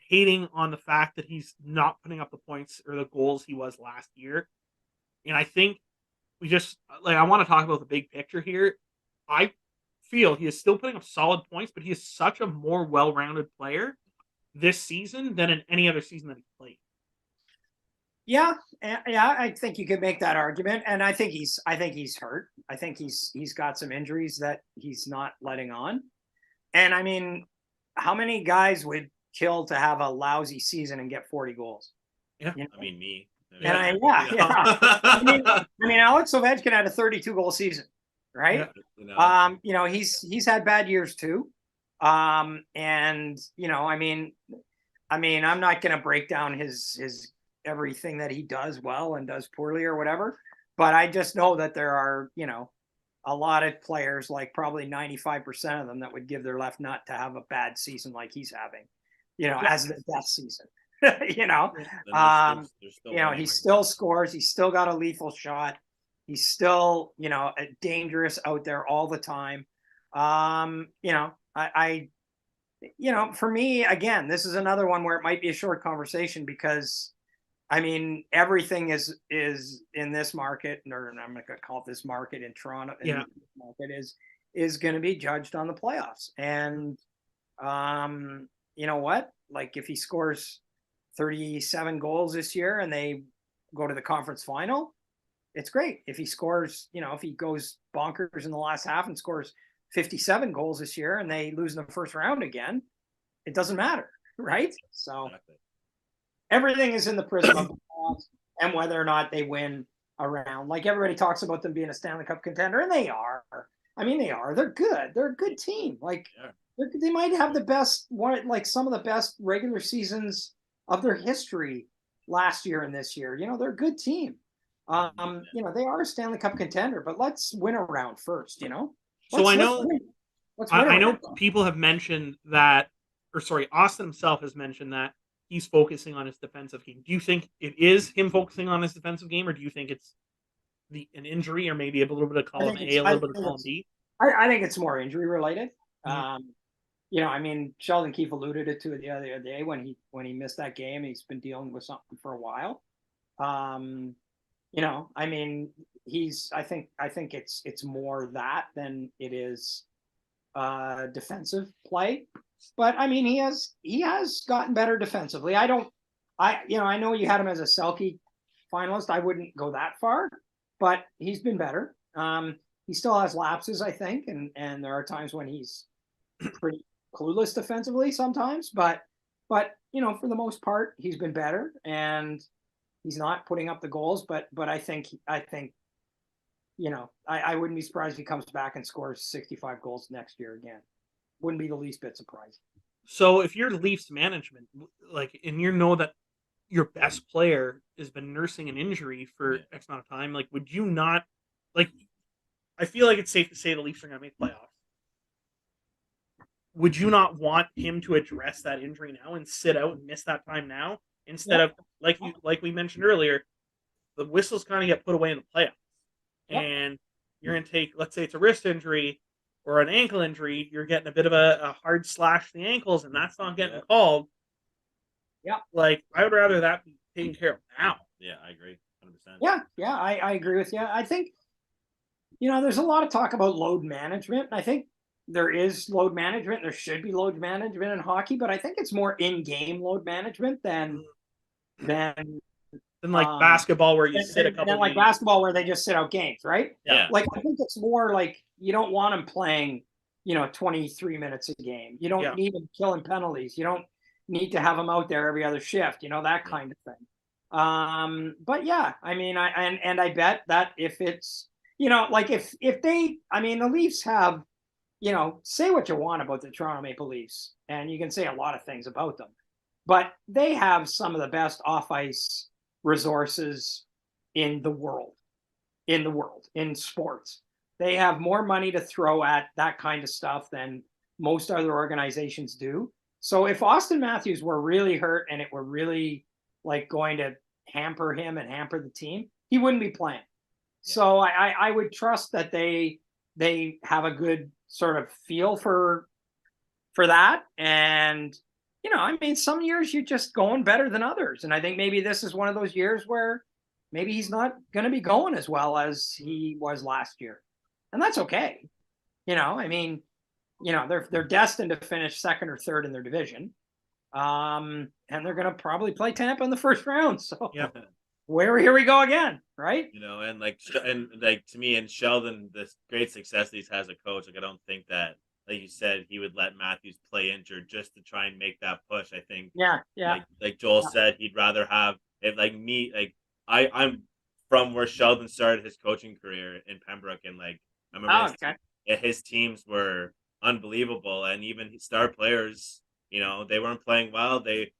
hating on the fact that he's not putting up the points or the goals he was last year. And I think I want to talk about the big picture here. I feel he is still putting up solid points, but he is such a more well-rounded player this season than in any other season that he's played.
Yeah, I think you could make that argument, and I think he's hurt. I think he's got some injuries that he's not letting on. And I mean, how many guys would kill to have a lousy season and get 40 goals?
Yeah,
I mean me.
And I mean, Alex Ovechkin had a 32-goal season, right?
Yeah.
He's had bad years too. And I mean, I'm not going to break down his everything that he does well and does poorly or whatever, but I just know that there are, a lot of players, like probably 95% of them, that would give their left nut to have a bad season like he's having, as the best season. He still scores. He's still got a lethal shot. He's still, dangerous out there all the time. For me, again, this is another one where it might be a short conversation because, I mean, everything is in this market, or I'm not going to call it this market in Toronto.
Yeah.
Market is going to be judged on the playoffs. And, you know what? Like if he scores 37 goals this year and they go to the conference final, it's great. If he scores, if he goes bonkers in the last half and scores 57 goals this year and they lose in the first round again, it doesn't matter, right? So everything is in the prism of the playoffs and whether or not they win a round. Like everybody talks about them being a Stanley Cup contender, and they are. I mean, they are. They're good. They're a good team. Like they might have the best one, like some of the best regular seasons of their history last year and this year. They're a good team. They are a Stanley Cup contender, but let's win a round first,
So I know people have mentioned that, Austin himself has mentioned that he's focusing on his defensive game. Do you think it is him focusing on his defensive game, or do you think it's an injury, or maybe a little bit of column A, a little bit of column B?
I think it's more injury related. I mean, Sheldon Keefe alluded it to it the other day when he missed that game. He's been dealing with something for a while. I mean, I think it's more that than it is defensive play. But I mean, he has gotten better defensively. I know you had him as a Selke finalist. I wouldn't go that far, but he's been better. He still has lapses, I think, and there are times when he's pretty clueless defensively sometimes, but for the most part, he's been better, and he's not putting up the goals, but I think I wouldn't be surprised if he comes back and scores 65 goals next year again. Wouldn't be the least bit surprised. So
if you're Leafs management, and you know that your best player has been nursing an injury for X amount of time, would you not, I feel like it's safe to say the Leafs are going to make playoffs. Would you not want him to address that injury now and sit out and miss that time now instead of like we mentioned earlier, the whistles kind of get put away in the playoffs, and you're going to take, let's say it's a wrist injury or an ankle injury, you're getting a bit of a hard slash to the ankles, and that's not getting called. Yeah, I would rather that be taken care of now.
Yeah, I agree, 100%.
Yeah, I agree with you. I think there's a lot of talk about load management. I think there is load management. There should be load management in hockey, but I think it's more in-game load management than
And like basketball, where you sit a couple.
Like basketball, where they just sit out games, right?
Yeah.
Like I think it's more like you don't want them playing, 23 minutes a game. You don't need them killing penalties. You don't need to have them out there every other shift. That kind of thing. But yeah, I mean, I bet that if it's, like if they, I mean, the Leafs have, say what you want about the Toronto Maple Leafs, and you can say a lot of things about them, but they have some of the best off ice resources in the world, in sports. They have more money to throw at that kind of stuff than most other organizations do. So if Austin Matthews were really hurt and it were really like going to hamper him and hamper the team, he wouldn't be playing. Yeah. So I would trust that they have a good sort of feel for that. And I mean, some years you're just going better than others. And I think maybe this is one of those years where maybe he's not going to be going as well as he was last year. And that's okay. I mean, they're destined to finish second or third in their division. And they're going to probably play Tampa in the first round. So here we go again, right?
And to me, and Sheldon, the great success that he's had as a coach, like I don't think that, like you said, he would let Matthews play injured just to try and make that push. I think, like Joel said, he'd rather have it. Like me, like I'm from where Sheldon started his coaching career in Pembroke, and like I remember his teams were unbelievable, and even star players, they weren't playing well. They'd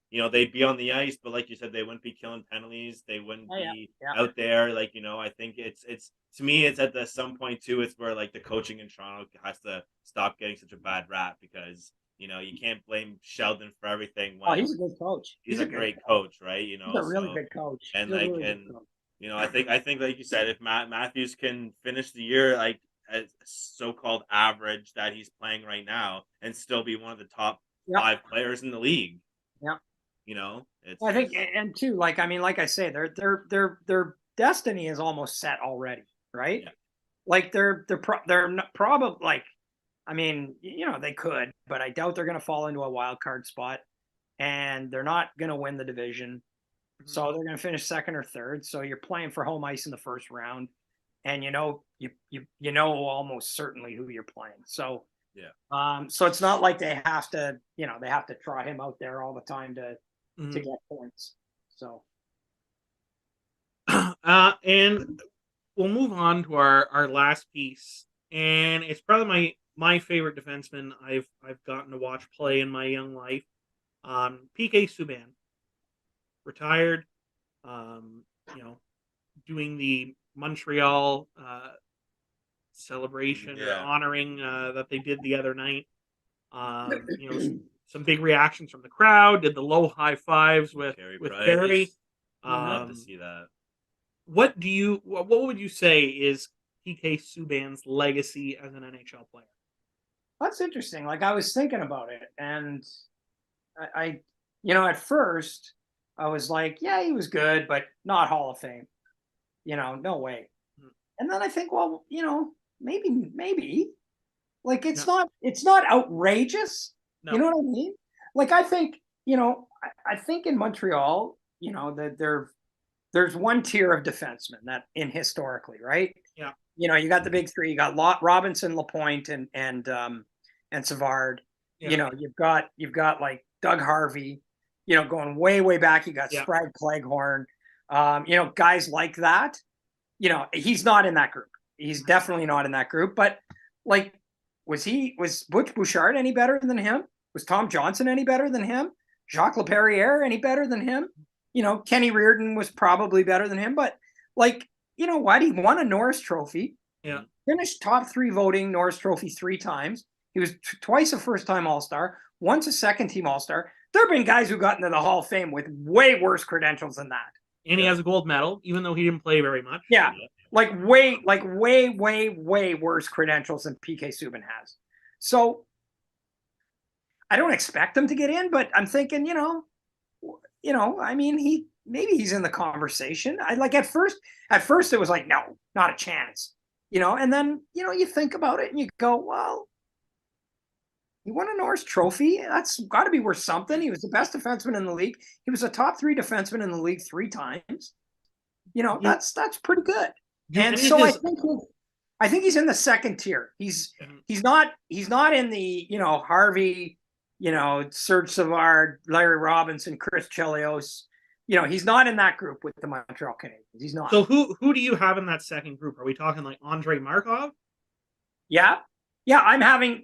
be on the ice, but like you said, they wouldn't be killing penalties. They wouldn't be out there. Like, I think it's to me, it's at some point too, it's where like the coaching in Toronto has to stop getting such a bad rap, because, you can't blame Sheldon for everything.
He's a good coach.
He's a great coach, right?
He's a really good coach.
And I think like you said, if Matthews can finish the year like as so-called average that he's playing right now and still be one of the top 5 players in the league.
Yeah.
I
think, and too, like, I mean, like I say, their destiny is almost set already, right? Yeah. Like they're probably like, I mean, they could, but I doubt they're going to fall into a wild card spot, and they're not going to win the division. Mm-hmm. So they're going to finish second or third. So you're playing for home ice in the first round, and you almost certainly who you're playing. So so it's not like they have to trot him out there all the time to get points. So
and we'll move on to our last piece, and it's probably my favorite defenseman I've gotten to watch play in my young life. PK Subban, retired, doing the Montreal celebration or honoring that they did the other night. Some big reactions from the crowd. Did the low high fives with Barry.
Love to see that.
What would you say is PK Subban's legacy as an NHL player?
That's interesting. Like, I was thinking about it, and I at first I was like, yeah, he was good, but not Hall of Fame. No way. And then I think, well, maybe. Like, it's not outrageous. No. You know what I mean? Like, I think, I think in Montreal, that there's one tier of defensemen that historically, right?
Yeah.
You got the big three. You got Robinson, Lapointe, and Savard. Yeah. You've got like Doug Harvey. Going way back. You got Sprague Cleghorn. Guys like that. He's not in that group. He's definitely not in that group. But like, was Butch Bouchard any better than him? Was Tom Johnson any better than him? Jacques Laperriere any better than him? Kenny Reardon was probably better than him. But like, you know what? He won a Norris Trophy.
Yeah.
Finished top 3 voting Norris Trophy 3 times. He was twice a first-time All-Star, once a second-team All-Star. There have been guys who got into the Hall of Fame with way worse credentials than that.
And he has a gold medal, even though he didn't play very much.
Yeah. Like way worse credentials than PK Subban has. So I don't expect him to get in, but I'm thinking, I mean, maybe he's in the conversation. At first it was like, no, not a chance. And then, you think about it and you go, well, He won a Norris Trophy. That's got to be worth something. He was the best defenseman in the league. He was a top 3 defenseman in the league 3 times. That's pretty good. And so I think he's in the second tier. He's not in the Harvey, Serge Savard, Larry Robinson, Chris Chelios. He's not in that group with the Montreal Canadiens. He's not.
So who do you have in that second group? Are we talking like Andrei Markov?
Yeah. I'm having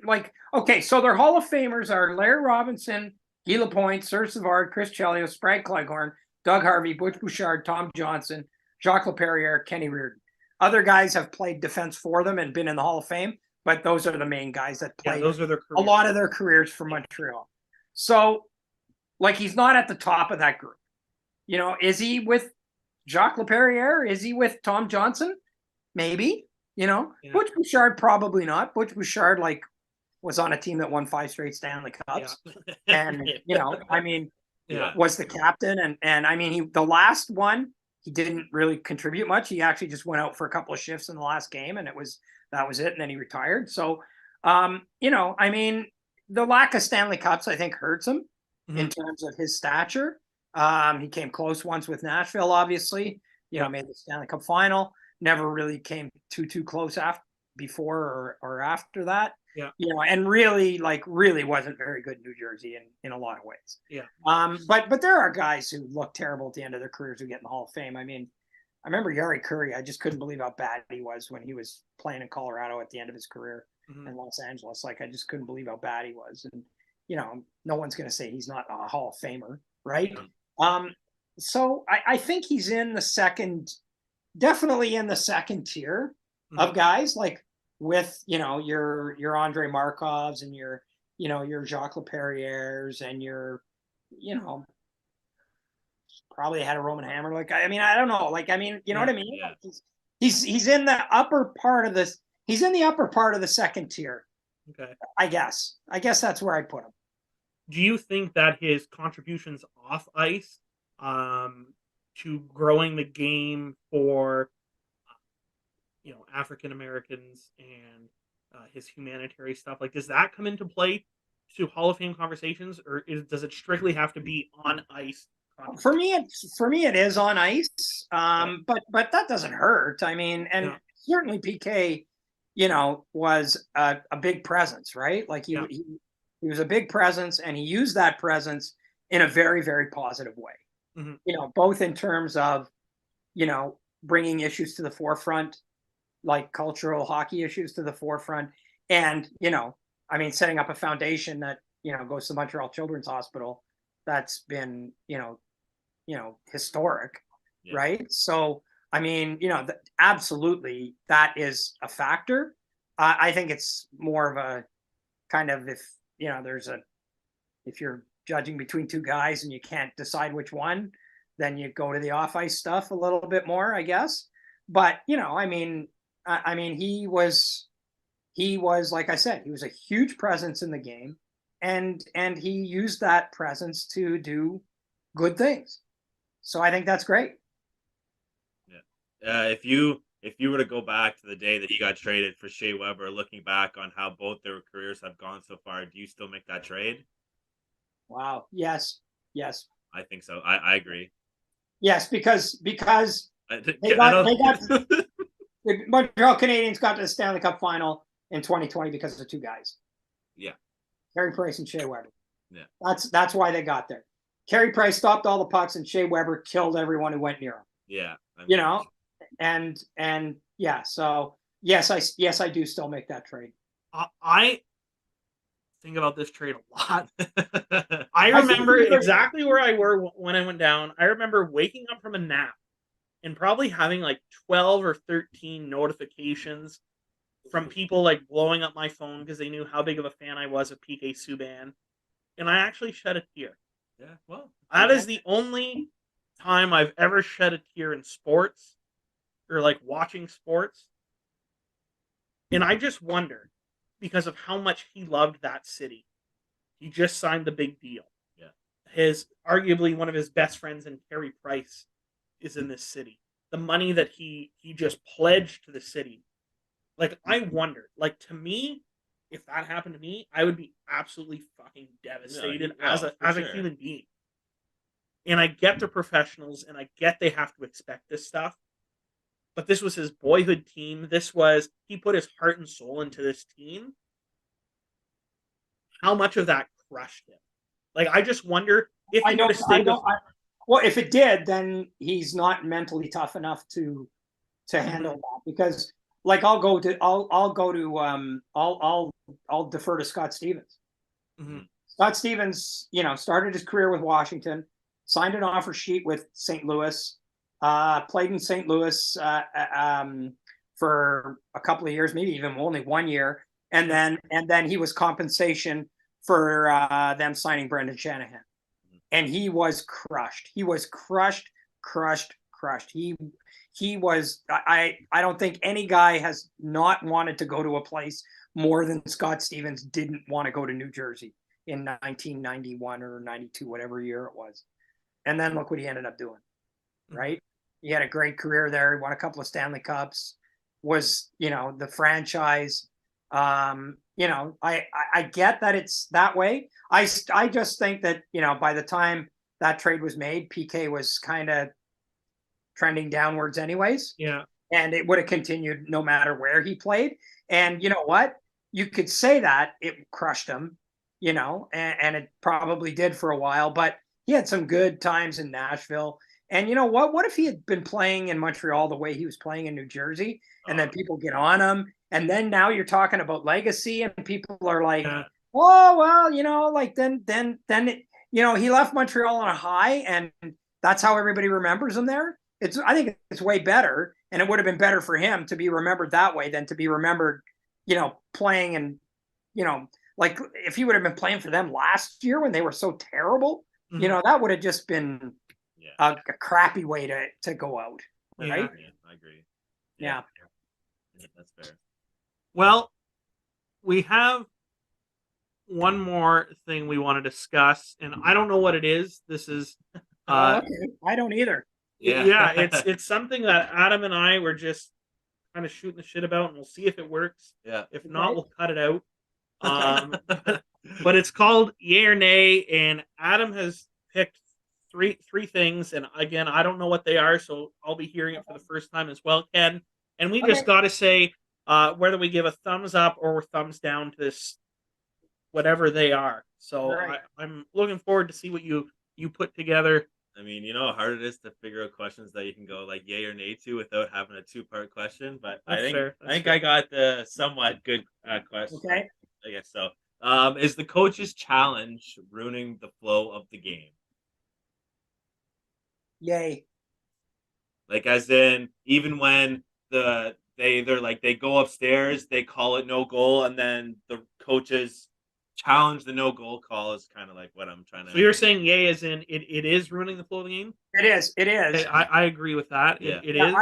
so their Hall of Famers are Larry Robinson, Guy Lapointe, Serge Savard, Chris Chelios, Sprague Cleghorn, Doug Harvey, Butch Bouchard, Tom Johnson, Jacques Laperriere, Kenny Reardon. Other guys have played defense for them and been in the Hall of Fame, but those are the main guys that played
those are their
a lot of their careers for Montreal. So, he's not at the top of that group. Is he with Jacques Laperriere? Is he with Tom Johnson? Maybe. Butch Bouchard, probably not. Butch Bouchard, was on a team that won 5 straight Stanley Cups. Yeah. And, was the captain. And the last one, he didn't really contribute much. He actually just went out for a couple of shifts in the last game, and that was it. And then he retired. So, the lack of Stanley Cups, I think, hurts him in terms of his stature. He came close once with Nashville, obviously. Made the Stanley Cup final. Never really came too close before or after that.
Yeah.
And really wasn't very good in New Jersey in a lot of ways.
Yeah.
But there are guys who look terrible at the end of their careers who get in the Hall of Fame. I remember Yari Curry. I just couldn't believe how bad he was when he was playing in Colorado at the end of his career in Los Angeles. I just couldn't believe how bad he was. And, no one's going to say he's not a Hall of Famer, right? So I think he's definitely in the second tier of guys, with your Andrei Markovs and your Jacques Laperrieres and your probably had a Roman Hammer. I don't know. What I mean? Yeah. He's in the upper part of this. He's in the upper part of the second tier.
Okay.
I guess that's where I'd put him.
Do you think that his contributions off ice to growing the game for African Americans and his humanitarian stuff, does that come into play to Hall of Fame conversations, or does it strictly have to be on ice?
For me, it is on ice, but that doesn't hurt. Certainly PK, was a big presence, right? He was a big presence, and he used that presence in a very, very positive way. Both in terms of, bringing issues to the forefront, like cultural hockey issues to the forefront, and, setting up a foundation that, goes to the Montreal Children's Hospital. That's been, historic, right? So, absolutely, that is a factor. I think it's more of a kind of, if you're judging between two guys and you can't decide which one, then you go to the off ice stuff a little bit more, I guess. But he was, like I said, he was a huge presence in the game, and he used that presence to do good things. So I think that's great.
Yeah. If you were to go back to the day that he got traded for Shea Weber, looking back on how both their careers have gone so far, do you still make that trade?
Wow. Yes.
I think so. I agree.
Yes, because they got the Montreal Canadiens got to the Stanley Cup final in 2020 because of the two guys.
Yeah. Carey
Price and Shea Weber.
Yeah.
That's why they got there. Carey Price stopped all the pucks, and Shea Weber killed everyone who went near him.
Yeah.
And yeah, so yes, I do still make that trade.
I think about this trade a lot. I remember exactly where I were when I went down. I remember waking up from a nap and probably having 12 or 13 notifications from people blowing up my phone because they knew how big of a fan I was of PK Subban, and I actually shed a tear.
Yeah, well,
that is the only time I've ever shed a tear in sports or watching sports. And I just wonder, because of how much he loved that city. He just signed the big deal.
Yeah.
Arguably one of his best friends in Carey Price is in this city. The money that he just pledged to the city. I wonder, to me, if that happened to me, I would be absolutely fucking devastated as a
for sure.
human being. And I get the professionals, and I get they have to expect this stuff. But this was his boyhood team. He put his heart and soul into this team. How much of that crushed him? Like, I just wonder if he would have stayed with.
Well, if it did, then he's not mentally tough enough to handle that, because like I'll defer to Scott Stevens.
Mm-hmm.
Scott Stevens, started his career with Washington, signed an offer sheet with St. Louis, played in St. Louis for a couple of years, maybe even only 1 year, and then he was compensation for them signing Brendan Shanahan, and he was crushed. He was crushed. He was. I don't think any guy has not wanted to go to a place more than Scott Stevens didn't want to go to New Jersey in 1991 or 92, whatever year it was. And then look what he ended up doing, right? He had a great career there. He won a couple of Stanley Cups, was, the franchise. I get that it's that way. I just think that, by the time that trade was made, PK was kind of trending downwards anyways.
Yeah.
And it would have continued no matter where he played. And you know what? You could say that it crushed him, and it probably did for a while, but he had some good times in Nashville. And you know what? What if he had been playing in Montreal the way he was playing in New Jersey, and then people get on him, and then now you're talking about legacy, and people are like, oh well, then he left Montreal on a high, and that's how everybody remembers him there. I think it's way better, and it would have been better for him to be remembered that way than to be remembered, playing and, like if he would have been playing for them last year when they were so terrible, that would have just been a crappy way to go out, right?
Yeah, I agree.
Yeah,
that's fair.
Well, we have one more thing we want to discuss, and I don't know what it is. This is
okay. I don't either.
Yeah, it's something that Adam and I were just kind of shooting the shit about, and we'll see if it works.
Yeah.
If not, we'll cut it out. But it's called Yay or Nay, and Adam has picked three things, and again, I don't know what they are, so I'll be hearing it for the first time as well, Ken. And we just got to say whether we give a thumbs up or thumbs down to this, whatever they are. So I'm looking forward to see what you put together.
I mean, you know how hard it is to figure out questions that you can go like yay or nay to without having a two-part question. But I think I got the somewhat good question.
Okay.
I guess so. Is the coach's challenge ruining the flow of the game?
Yay.
Like, as in, even when they go upstairs, they call it no goal, and then the coaches challenge the no goal call is kind of like what I'm trying to.
So you're saying yay as in it is ruining the flow of the game?
It is.
I agree with that.
Yeah.
It is.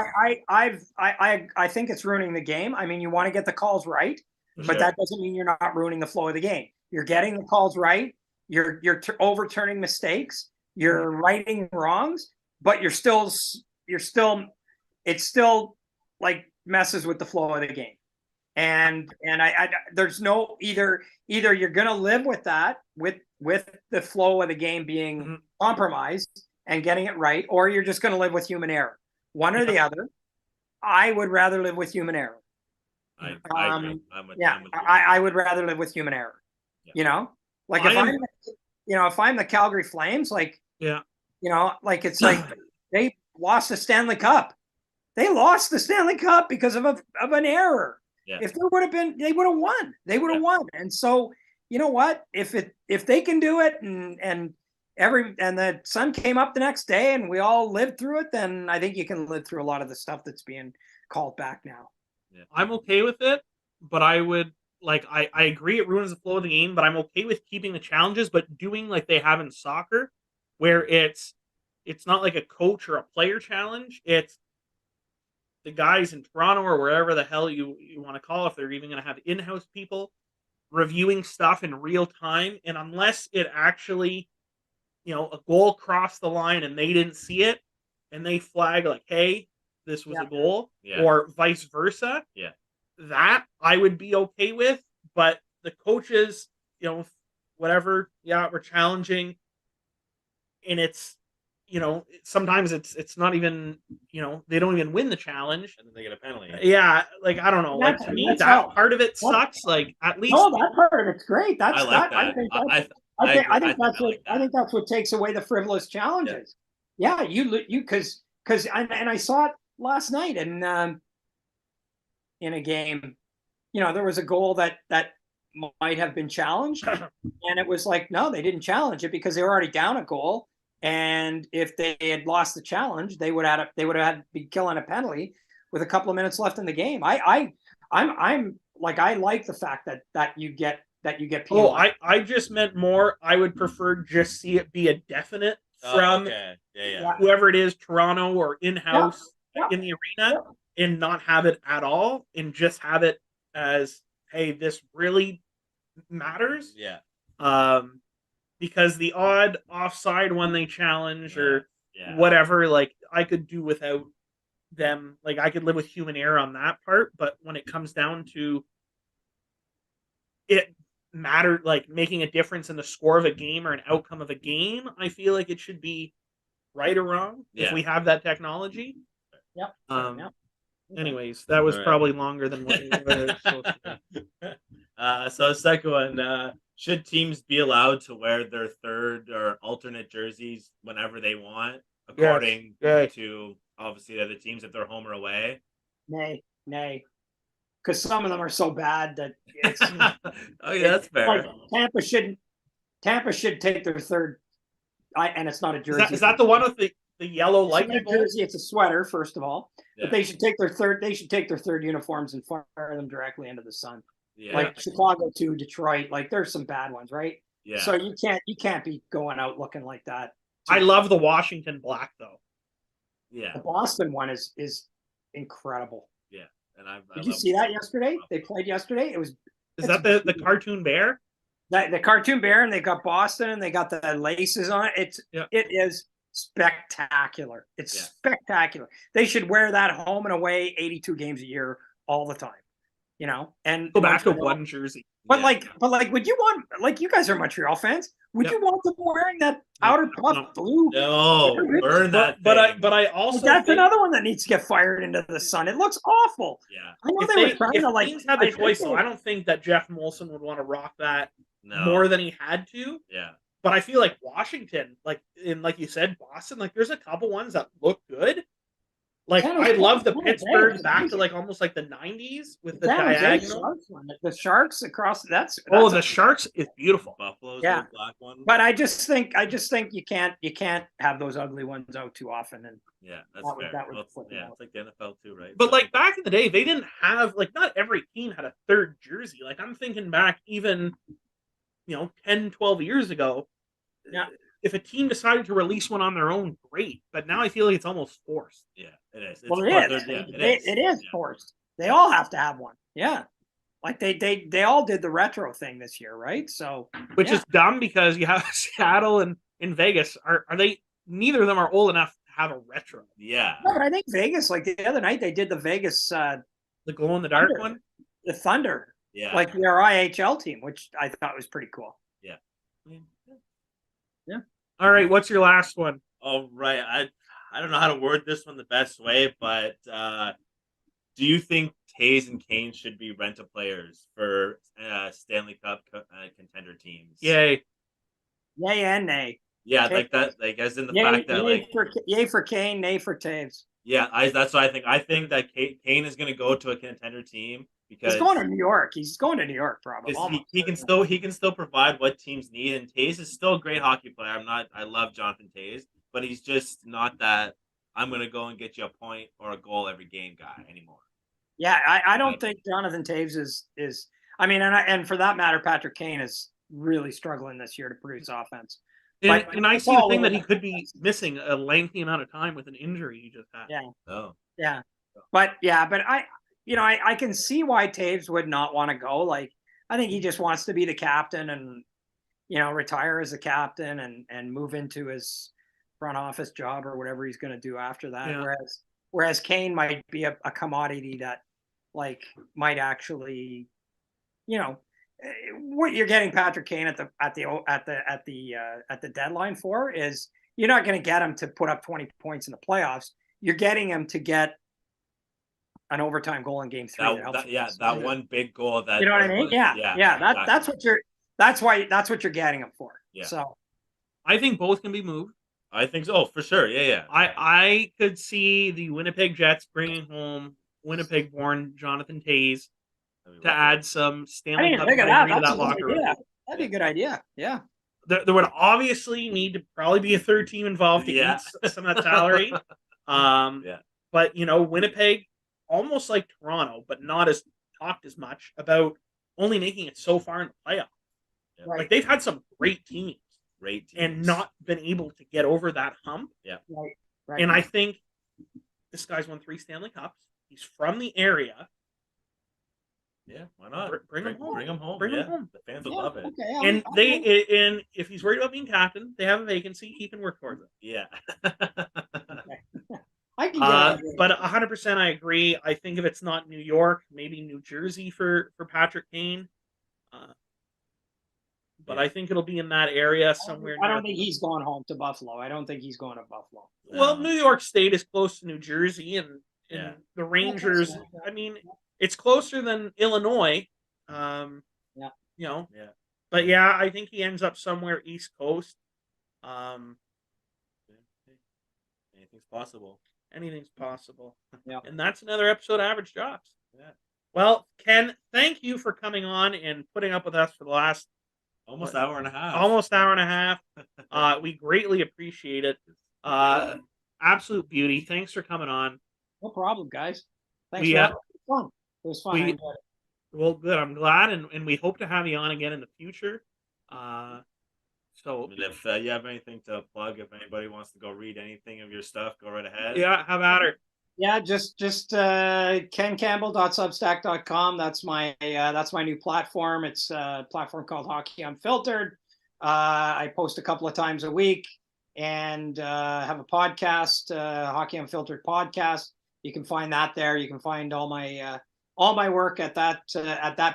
I think it's ruining the game. I mean, you want to get the calls right, but that doesn't mean you're not ruining the flow of the game. You're getting the calls right. You're overturning mistakes. You're righting wrongs, but it still like messes with the flow of the game. And I there's no either you're going to live with that with the flow of the game being compromised and getting it right, or you're just going to live with human error. One or the other. I would rather live with human error.
I agree.
I would rather live with human error.
Yeah.
Like if I'm the Calgary Flames, like it's like they lost the Stanley Cup. They lost the Stanley Cup because of an error.
Yeah.
If there would have been, they would have won. They would have won. And so, you know what? If they can do it, and the sun came up the next day, and we all lived through it, then I think you can live through a lot of the stuff that's being called back now.
Yeah. I'm okay with it, but I would I agree it ruins the flow of the game, but I'm okay with keeping the challenges, but doing like they have in soccer, where it's not like a coach or a player challenge. It's the guys in Toronto or wherever the hell you want to call, if they're even going to have in-house people reviewing stuff in real time. And unless it actually, a goal crossed the line and they didn't see it and they flag like, hey, this was a goal, or vice versa.
Yeah.
That I would be okay with, but the coaches, whatever, yeah, we're challenging, and it's, sometimes it's not even, they don't even win the challenge,
and then they get a penalty.
yeah, like I don't know, like to me that part of it sucks. Like at least
No, that part of it's great.
I like that.
I think that's what takes away the frivolous challenges. Yeah, you because I saw it last night in a game. There was a goal that might have been challenged, and it was like, no, they didn't challenge it because they were already down a goal. And if they had lost the challenge, they would have had to be killing a penalty with a couple of minutes left in the game. I'm like, I like the fact that you get penalized.
Oh, I just meant more. I would prefer just see it be a definite from whoever it is, Toronto or in-house in the arena, and not have it at all, and just have it as, hey, this really matters.
Yeah.
Because the odd offside when they challenge or whatever, like I could do without them. Like I could live with human error on that part, but when it comes down to it matter, like making a difference in the score of a game or an outcome of a game, I feel like it should be right or wrong if we have that technology.
Yep.
Anyways, that was probably longer than what we were supposed to do.
So second one, should teams be allowed to wear their third or alternate jerseys whenever they want, according to obviously the other teams, if they're home or away?
Nay. Because some of them are so bad that it's
that's fair.
Like Tampa should take their third, and it's not a jersey.
Is that the one with the yellow light
jersey? It's a sweater, first of all. But they should take their third uniforms and fire them directly into the sun. Yeah. Like Chicago to Detroit. Like there's some bad ones, right?
Yeah.
So you can't be going out looking like that.
I love the Washington black though.
Yeah.
The Boston one is incredible.
Yeah. And
Did you see that yesterday? They played yesterday. Is
that the cartoon bear?
The cartoon bear, and they got Boston, and they got the laces on it. It is spectacular. It's spectacular. They should wear that home and away 82 games a year all the time. And
go back to one jersey.
But would you want, like, you guys are Montreal fans? Would you want them wearing that powder puff blue?
No, burn that.
But I also
that's another one that needs to get fired into the sun. It looks awful.
Yeah,
I know they were trying to like.
Teams had the choice, so I don't think that Jeff Molson would want to rock that more than he had to.
Yeah,
but I feel like Washington, like you said, Boston, like there's a couple ones that look good. Like I love the Pittsburgh back to like almost like the 90s with the diagonal.
The Sharks across that's
the Sharks is beautiful.
Buffalo's black one.
But I just think you can't have those ugly ones out too often. And
that's fair. It's like the NFL too, right?
But like back in the day, they didn't have, like, not every team had a third jersey. Like I'm thinking back even 10, 12 years ago.
Yeah.
If a team decided to release one on their own, great. But now I feel like it's almost forced.
Yeah, it is.
It is forced. They all have to have one. Yeah. Like they all did the retro thing this year, right? So
which is dumb because you have Seattle and Vegas. Are they, neither of them are old enough to have a retro.
Yeah.
No, but I think Vegas, like the other night, they did the Vegas
the glow in the dark one?
The Thunder.
Yeah.
Like their IHL team, which I thought was pretty cool.
Yeah.
Yeah.
All right, what's your last one?
Oh, right. I don't know how to word this one the best way, but do you think Taves and Kane should be rental players for Stanley Cup contender teams?
Yay and nay.
Yeah, like that. Like as in the fact that
yay for Kane, nay for Taves.
Yeah, that's what I think. I think that Kane is going to go to a contender team because
he's going to New York. He's going to New York probably.
He can still provide what teams need, and Taves is still a great hockey player. I love Jonathan Taves, but he's just not that I'm going to go and get you a point or a goal every game guy anymore.
Yeah, I don't think Jonathan Taves is. I mean, and for that matter, Patrick Kane is really struggling this year to produce offense.
And I see the thing that he could be missing a lengthy amount of time with an injury he just had.
Yeah.
Oh.
Yeah. But I can see why Taves would not want to go. Like, I think he just wants to be the captain and, retire as a captain and move into his front office job or whatever he's going to do after that. Yeah. Whereas Kane might be a commodity that, like, might actually, what you're getting Patrick Kane at the deadline for is you're not going to get him to put up 20 points in the playoffs. You're getting him to get an overtime goal in game 3.
That one big goal that
you know what I mean? Yeah.
exactly.
That's what you're getting him for.
Yeah.
So
I think both can be moved.
I think so, for sure. Yeah.
I could see the Winnipeg Jets bringing home Winnipeg-born Jonathan Toews to add some Stanley Cup pedigree to that locker room.
That'd be a good idea. Yeah.
There would obviously need to probably be a third team involved to eat some of that salary. But Winnipeg, almost like Toronto, but not as talked as much about only making it so far in the playoffs.
Yeah.
Like they've had some great teams, and not been able to get over that hump.
Yeah.
Right.
And I think this guy's won 3 Stanley Cups. He's from the area.
Yeah, why not?
Bring him home.
Bring him home.
Bring him home.
The fans will love it.
Okay,
And if he's worried about being captain, they have a vacancy. He can work towards it.
Yeah.
I can
but 100%, I agree. I think if it's not New York, maybe New Jersey for Patrick Kane. But I think it'll be in that area somewhere.
I don't think he's going home to Buffalo. I don't think he's going to Buffalo.
Well, New York State is close to New Jersey, and the Rangers. I mean, it's closer than Illinois. But I think he ends up somewhere East Coast.
Anything's possible.
Anything's possible.
Yeah.
And that's another episode of Average Jocks.
Yeah.
Well, Ken, thank you for coming on and putting up with us for the last
almost hour and a half. We greatly appreciate it. Absolute beauty. Thanks for coming on.
No problem, guys. Thanks for having me. It was fun. It was fun. I enjoyed it.
Well, good. I'm glad, and we hope to have you on again in the future. So,
if you have anything to plug, if anybody wants to go read anything of your stuff, go right ahead.
Yeah, have at her.
Yeah, just kencampbell.substack.com. That's my new platform. It's a platform called Hockey Unfiltered. I post a couple of times a week, and have a podcast, Hockey Unfiltered podcast. You can find that there. You can find all my work at that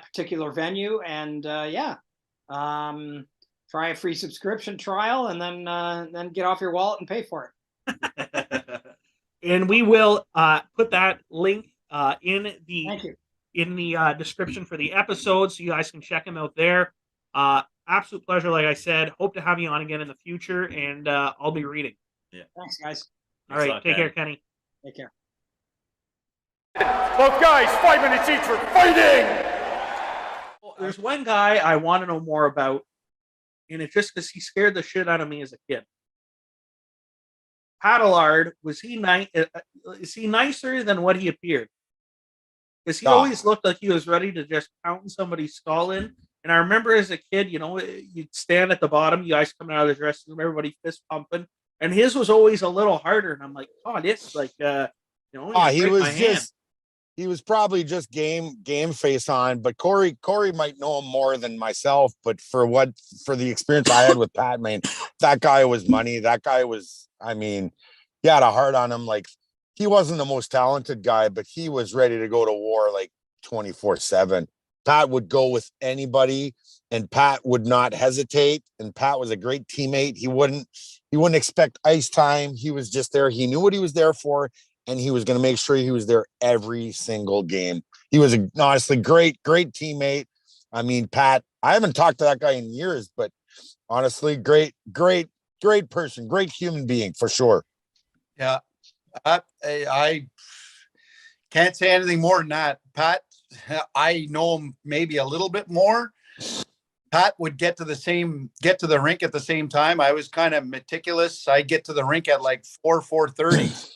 particular venue, and try a free subscription trial, and then get off your wallet and pay for it.
And we will put that link in the description for the episode, so you guys can check them out there. Absolute pleasure, like I said. Hope to have you on again in the future, and I'll be reading.
Yeah.
Thanks, guys.
All right, take care, Kenny.
Take care.
Both guys, 5 minutes each for fighting!
Well, there's one guy I want to know more about, and it's just because he scared the shit out of me as a kid. Paddlard, was he nice? Is he nicer than what he appeared? Because he always looked like he was ready to just pound somebody's skull in. And I remember as a kid, you'd stand at the bottom, you guys coming out of the dressing room, everybody fist pumping, and his was always a little harder. And I'm like, oh, this like,
he was probably just game face on, but Corey might know him more than myself. But for the experience I had with Pat, man, that guy was money. That guy was, he had a heart on him. Like, he wasn't the most talented guy, but he was ready to go to war like 24/7. Pat would go with anybody, and Pat would not hesitate. And Pat was a great teammate. He wouldn't expect ice time. He was just there. He knew what he was there for, and he was going to make sure he was there every single game. He was honestly great teammate. Pat, I haven't talked to that guy in years, but honestly, great person, great human being for sure.
Yeah. I can't say anything more than that. Pat, I know him maybe a little bit more. Pat would get to the rink at the same time. I was kind of meticulous. I get to the rink at like 4:30,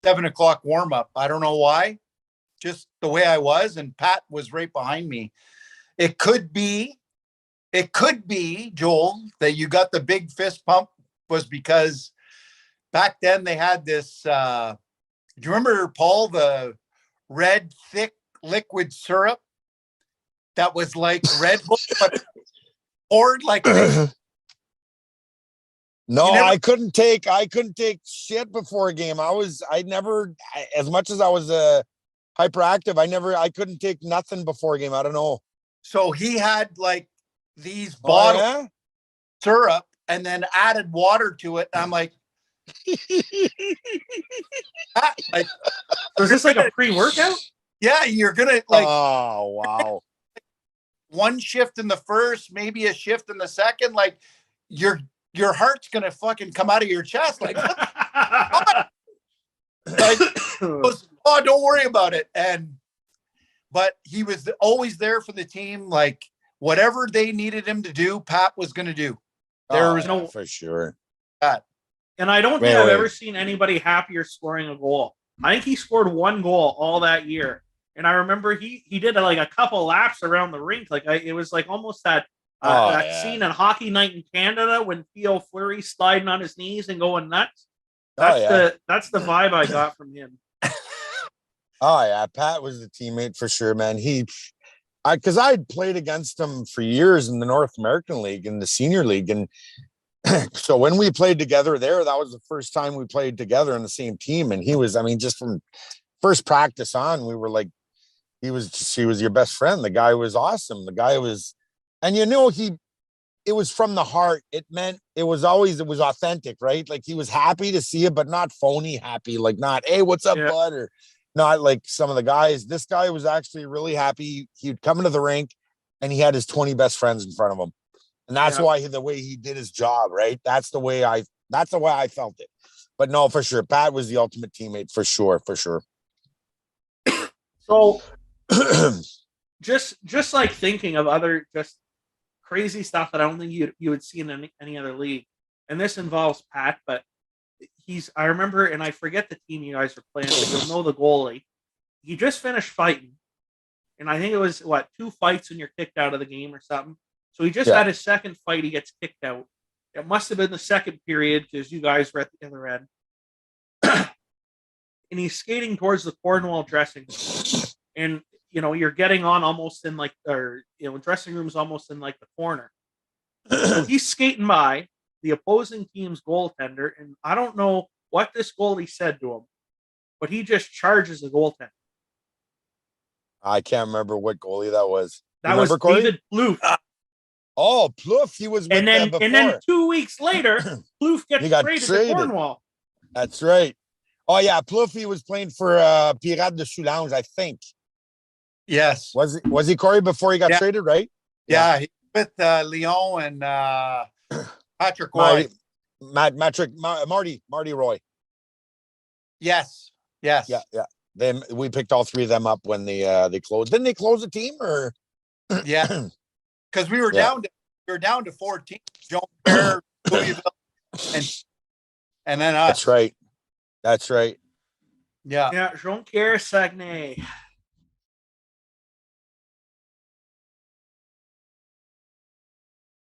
7 o'clock warm up. I don't know why, just the way I was. And Pat was right behind me. It could be, Joel, that you got the big fist pump was because back then they had this, do you remember, Paul, the red, thick liquid syrup that was like Red Bull, but poured like
No, I couldn't take shit before a game. As much as I was hyperactive, I couldn't take nothing before a game. I don't know.
So he had like these
Oh,
bottles
yeah?
of syrup and then added water to it. And I'm like, like,
So is this like a pre-workout?
yeah, you're gonna like
Oh, wow.
one shift in the first, maybe a shift in the second. Like your heart's gonna fucking come out of your chest. Like, like goes, oh, don't worry about it. But he was always there for the team. Like whatever they needed him to do, Pat was going to do. There
Oh,
was
yeah, for sure.
that.
And I don't think I've ever seen anybody happier scoring a goal. I think he scored one goal all that year. And I remember he did like a couple laps around the rink. Like it was like almost that scene in Hockey Night in Canada when Theo Fleury's sliding on his knees and going nuts. That's the vibe I got from him.
Oh yeah, Pat was the teammate for sure, man. Because I'd played against him for years in the North American League and the Senior League, and so when we played together there, that was the first time we played together on the same team. And he was, I mean, just from first practice on, we were like, he was your best friend. The guy was awesome. The guy was, and it was from the heart. It meant it was authentic, right? Like he was happy to see it, but not phony happy. Like not, hey, what's up, bud? Or not like some of the guys. This guy was actually really happy. He'd come into the rink and he had his 20 best friends in front of him. And that's why the way he did his job, right? That's the way I felt it. But no, for sure. Pat was the ultimate teammate for sure.
So just like thinking of other just crazy stuff that I don't think you would see in any other league. And this involves Pat, but I remember, and I forget the team you guys are playing, but you'll know the goalie. He just finished fighting. And I think it was 2 fights and you're kicked out of the game or something. So he just had his second fight. He gets kicked out. It must have been the second period because you guys were at the other end. And he's skating towards the Cornwall dressing room. And, you're getting on almost in dressing room's almost in like the corner. So he's skating by the opposing team's goaltender. And I don't know what this goalie said to him, but he just charges the goaltender.
I can't remember what goalie that was.
That was David Plouffe.
Oh, Plouffe, he was with
and then
before.
And then 2 weeks later, Plouffe gets traded to Cornwall.
That's right. Oh yeah, Plouffe was playing for Pirate de Soulanges, I think.
Yes.
Was he Corey before he got traded, right?
Yeah, he with Lyon and Patrick Roy. Marty Roy. Yes.
Yeah. We picked all 3 of them up when they closed. Didn't they close the team or?
Yeah. Because we were down to 14. Jean Pierre, Louisville, and then us.
That's right.
Yeah.
Yeah, Jean Pierre Saguenay.